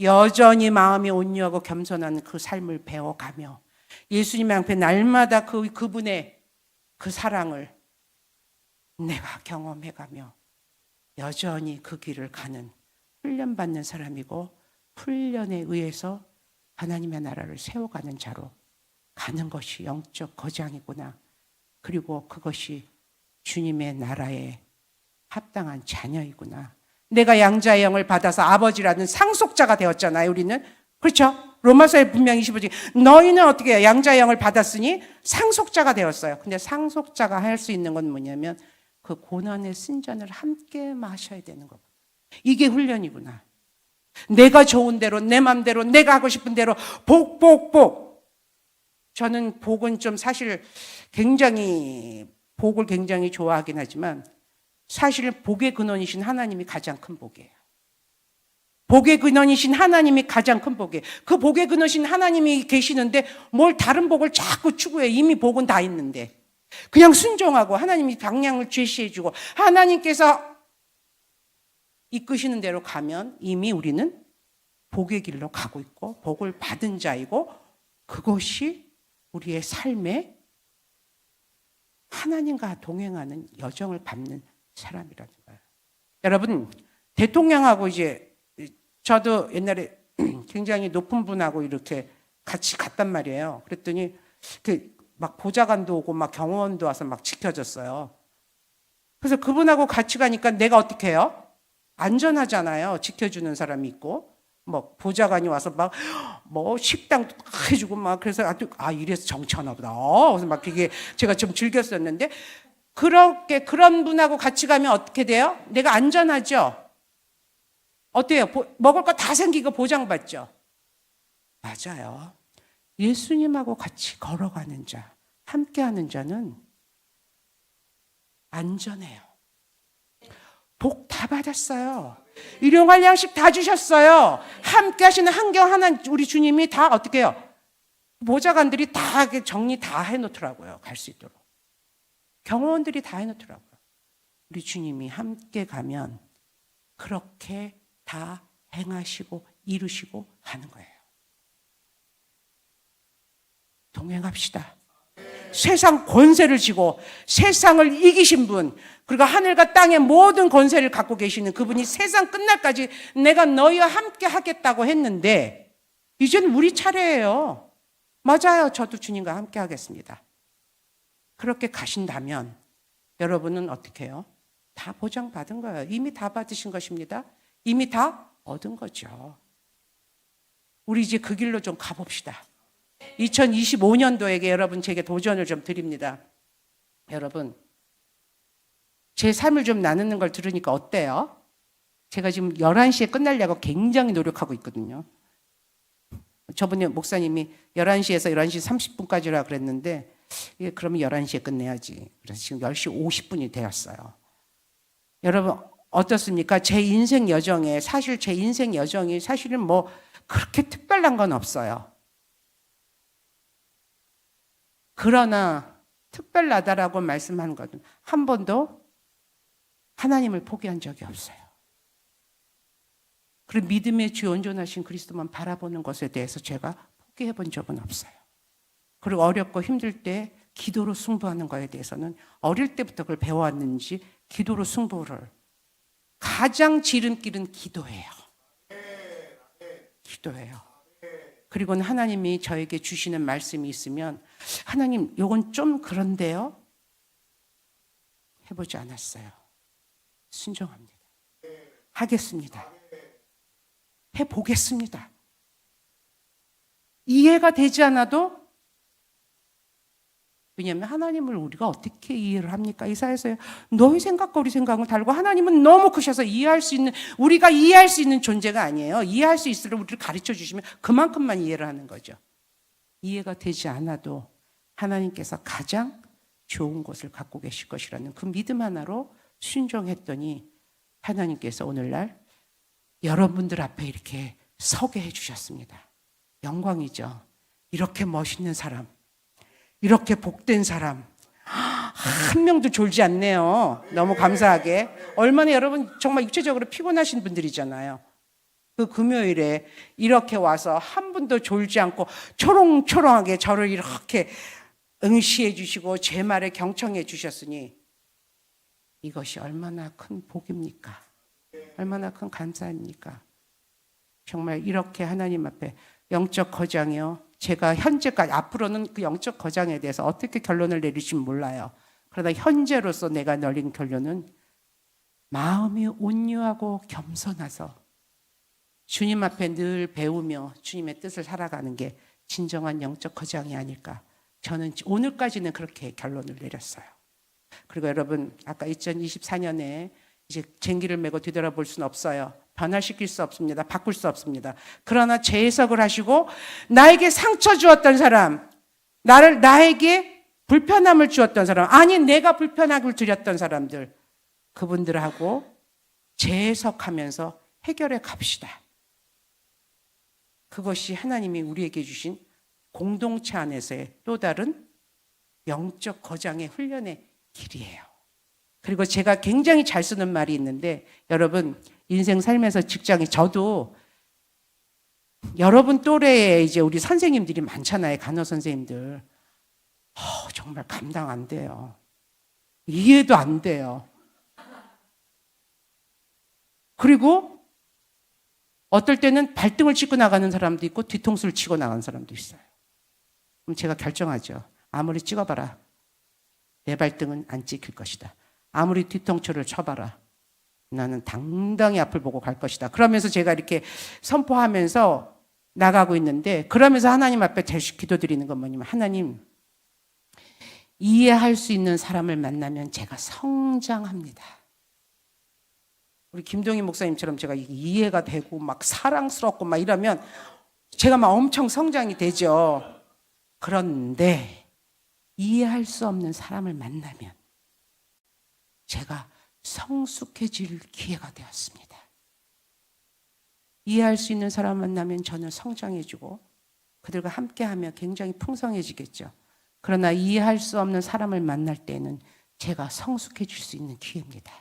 여전히 마음이 온유하고 겸손한 그 삶을 배워가며 예수님 앞에 날마다 그분의 그 사랑을 내가 경험해가며 여전히 그 길을 가는 훈련받는 사람이고 훈련에 의해서 하나님의 나라를 세워가는 자로 가는 것이 영적 거장이구나. 그리고 그것이 주님의 나라에 합당한 자녀이구나. 내가 양자의 영을 받아서 아버지라는 상속자가 되었잖아요. 우리는. 그렇죠? 로마서에 분명히 25절 너희는 어떻게 해요? 양자의 영을 받았으니 상속자가 되었어요. 근데 상속자가 할 수 있는 건 뭐냐면 그 고난의 신전을 함께 마셔야 되는 거고 이게 훈련이구나. 내가 좋은 대로 내 맘대로 내가 하고 싶은 대로 복 저는 복은 좀 사실 복을 굉장히 좋아하긴 하지만 사실 복의 근원이신 하나님이 가장 큰 복이에요. 복의 근원이신 하나님이 가장 큰 복이에요. 그 복의 근원이신 하나님이 계시는데 뭘 다른 복을 자꾸 추구해. 이미 복은 다 있는데. 그냥 순종하고 하나님이 방향을 제시해주고 하나님께서 이끄시는 대로 가면 이미 우리는 복의 길로 가고 있고 복을 받은 자이고 그것이 우리의 삶에 하나님과 동행하는 여정을 밟는 사람이라는 거예요. 여러분, 대통령하고 이제 저도 옛날에 굉장히 높은 분하고 이렇게 같이 갔단 말이에요. 그랬더니 막 보좌관도 오고 막 경호원도 와서 막 지켜줬어요. 그래서 그분하고 같이 가니까 내가 어떻게 해요? 안전하잖아요. 지켜주는 사람이 있고. 뭐 보좌관이 와서 막 뭐 식당도 해주고 막 그래서 이래서 정치하나 보다. 그래서 막 이게 제가 좀 즐겼었는데 그런 분하고 같이 가면 어떻게 돼요? 내가 안전하죠? 어때요? 먹을 거 다 생기고 보장받죠? 맞아요. 예수님하고 같이 걸어가는 자, 함께하는 자는 안전해요. 복 다 받았어요. 일용할 양식 다 주셨어요. 함께 하시는 한경 하나 우리 주님이 다 어떻게 해요? 보좌관들이 다 정리 다 해놓더라고요. 갈 수 있도록. 경호원들이 다 해놓더라고요. 우리 주님이 함께 가면 그렇게 다 행하시고 이루시고 하는 거예요. 동행합시다. 세상 권세를 쥐고 세상을 이기신 분, 그리고 하늘과 땅의 모든 권세를 갖고 계시는 그분이 세상 끝날까지 내가 너희와 함께 하겠다고 했는데 이제는 우리 차례예요. 맞아요. 저도 주님과 함께 하겠습니다. 그렇게 가신다면 여러분은 어떻게 해요? 다 보장받은 거예요. 이미 다 받으신 것입니다. 이미 다 얻은 거죠. 우리 이제 그 길로 좀 가봅시다. 2025년도에게 여러분 제게 도전을 좀 드립니다. 여러분 제 삶을 좀 나누는 걸 들으니까 어때요? 제가 지금 11시에 끝나려고 굉장히 노력하고 있거든요. 저번에 목사님이 11시에서 11시 30분까지라 그랬는데 그러면 11시에 끝내야지. 그래서 지금 10시 50분이 되었어요. 여러분 어떻습니까? 제 인생 여정에 사실 제 인생 여정이 사실은 뭐 그렇게 특별한 건 없어요. 그러나 특별하다라고 말씀한 것은 한 번도 하나님을 포기한 적이 없어요. 그리고 믿음의 주 온전하신 그리스도만 바라보는 것에 대해서 제가 포기해 본 적은 없어요. 그리고 어렵고 힘들 때 기도로 승부하는 것에 대해서는 어릴 때부터 그걸 배워왔는지 기도로 승부를 가장 지름길은 기도예요. 기도예요. 그리고는 하나님이 저에게 주시는 말씀이 있으면 하나님 요건 좀 그런데요? 해보지 않았어요. 순종합니다. 하겠습니다. 해보겠습니다. 이해가 되지 않아도 왜냐하면 하나님을 우리가 어떻게 이해를 합니까? 이사야서 너희 생각과 우리 생각은 다르고 하나님은 너무 크셔서 우리가 이해할 수 있는 존재가 아니에요. 이해할 수 있으려 우리를 가르쳐 주시면 그만큼만 이해를 하는 거죠. 이해가 되지 않아도 하나님께서 가장 좋은 것을 갖고 계실 것이라는 그 믿음 하나로 순종했더니 하나님께서 오늘날 여러분들 앞에 이렇게 서게 해주셨습니다. 영광이죠. 이렇게 멋있는 사람, 이렇게 복된 사람 한 명도 졸지 않네요. 너무 감사하게. 얼마나 여러분 정말 육체적으로 피곤하신 분들이잖아요. 그 금요일에 이렇게 와서 한 분도 졸지 않고 초롱초롱하게 저를 이렇게 응시해 주시고 제 말에 경청해 주셨으니 이것이 얼마나 큰 복입니까? 얼마나 큰 감사입니까? 정말 이렇게 하나님 앞에 영적 거장이요. 제가 현재까지 앞으로는 그 영적 거장에 대해서 어떻게 결론을 내릴지는 몰라요. 그러나 현재로서 내가 내린 결론은 마음이 온유하고 겸손해서 주님 앞에 늘 배우며 주님의 뜻을 살아가는 게 진정한 영적 거장이 아닐까. 저는 오늘까지는 그렇게 결론을 내렸어요. 그리고 여러분 아까 2024년에 이제 쟁기를 메고 뒤돌아볼 수는 없어요. 변화시킬 수 없습니다. 바꿀 수 없습니다. 그러나 재해석을 하시고 나에게 상처 주었던 사람, 나에게 불편함을 주었던 사람, 아니 내가 불편함을 드렸던 사람들, 그분들하고 재해석하면서 해결해 갑시다. 그것이 하나님이 우리에게 주신 공동체 안에서의 또 다른 영적 거장의 훈련의 길이에요. 그리고 제가 굉장히 잘 쓰는 말이 있는데 여러분 인생 살면서 직장에 저도 여러분 또래에 이제 우리 선생님들이 많잖아요. 간호 선생님들. 정말 감당 안 돼요. 이해도 안 돼요. 그리고 어떨 때는 발등을 찍고 나가는 사람도 있고 뒤통수를 치고 나가는 사람도 있어요. 그럼 제가 결정하죠. 아무리 찍어봐라. 내 발등은 안 찍힐 것이다. 아무리 뒤통수를 쳐봐라. 나는 당당히 앞을 보고 갈 것이다. 그러면서 제가 이렇게 선포하면서 나가고 있는데, 그러면서 하나님 앞에 다시 기도드리는 건 뭐냐면, 하나님, 이해할 수 있는 사람을 만나면 제가 성장합니다. 우리 김동희 목사님처럼 제가 이해가 되고 막 사랑스럽고 막 이러면 제가 막 엄청 성장이 되죠. 그런데 이해할 수 없는 사람을 만나면 제가 성숙해질 기회가 되었습니다. 이해할 수 있는 사람 만나면 저는 성장해지고 그들과 함께하며 굉장히 풍성해지겠죠. 그러나 이해할 수 없는 사람을 만날 때는 제가 성숙해질 수 있는 기회입니다.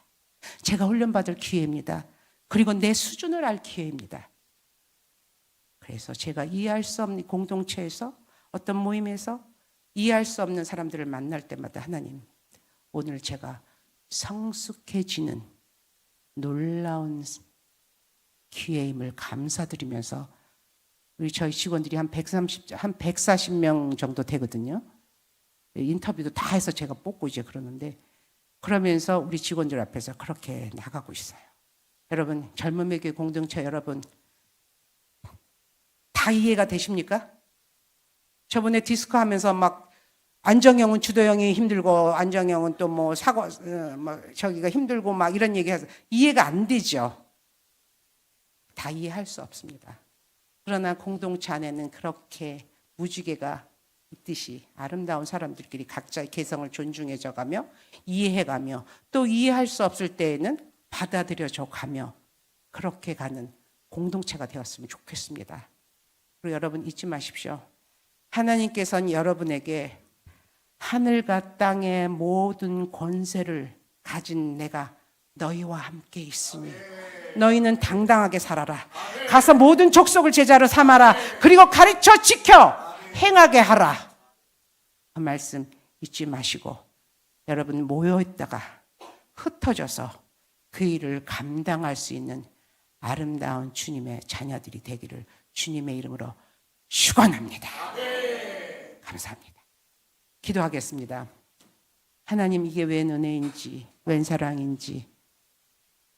제가 훈련받을 기회입니다. 그리고 내 수준을 알 기회입니다. 그래서 제가 이해할 수 없는 공동체에서, 어떤 모임에서 이해할 수 없는 사람들을 만날 때마다, 하나님, 오늘 제가 성숙해지는 놀라운 기회임을 감사드리면서, 우리 저희 직원들이 한 140명 정도 되거든요. 인터뷰도 다 해서 제가 뽑고 이제 그러는데, 그러면서 우리 직원들 앞에서 그렇게 나가고 있어요. 여러분, 젊음의 교회 공동체 여러분, 다 이해가 되십니까? 저번에 디스코 하면서 막 안정형은 주도형이 힘들고 안정형은 또 뭐 사고 저기가 힘들고 막 이런 얘기해서 이해가 안 되죠. 다 이해할 수 없습니다. 그러나 공동체 안에는 그렇게 무지개가 있듯이 아름다운 사람들끼리 각자의 개성을 존중해져 가며 이해해가며 또 이해할 수 없을 때에는 받아들여져 가며 그렇게 가는 공동체가 되었으면 좋겠습니다. 그리고 여러분 잊지 마십시오. 하나님께서는 여러분에게 하늘과 땅의 모든 권세를 가진 내가 너희와 함께 있으니 너희는 당당하게 살아라. 가서 모든 족속을 제자로 삼아라. 그리고 가르쳐 지켜 행하게 하라. 그 말씀 잊지 마시고 여러분 모여있다가 흩어져서 그 일을 감당할 수 있는 아름다운 주님의 자녀들이 되기를 주님의 이름으로 축원합니다. 감사합니다. 기도하겠습니다. 하나님, 이게 웬 은혜인지 웬 사랑인지,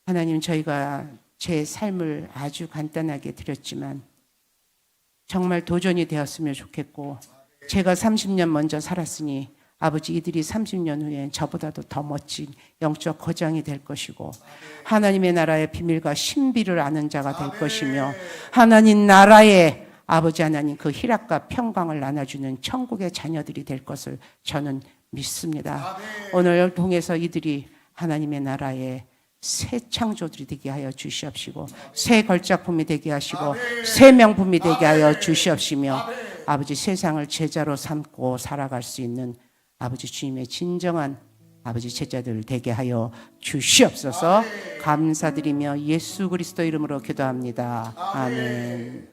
하나님, 저희가 제 삶을 아주 간단하게 드렸지만 정말 도전이 되었으면 좋겠고, 제가 30년 먼저 살았으니 아버지, 이들이 30년 후에 저보다도 더 멋진 영적 거장이 될 것이고 하나님의 나라의 비밀과 신비를 아는 자가 될 것이며, 하나님 나라의 아버지 하나님 그 희락과 평강을 나눠주는 천국의 자녀들이 될 것을 저는 믿습니다. 오늘 통해서 이들이 하나님의 나라의 새 창조들이 되게 하여 주시옵시고, 새 걸작품이 되게 하시고, 새 명품이 되게 하여 주시옵시며, 아버지 세상을 제자로 삼고 살아갈 수 있는 아버지 주님의 진정한 아버지 제자들 되게 하여 주시옵소서. 감사드리며 예수 그리스도 이름으로 기도합니다. 아멘.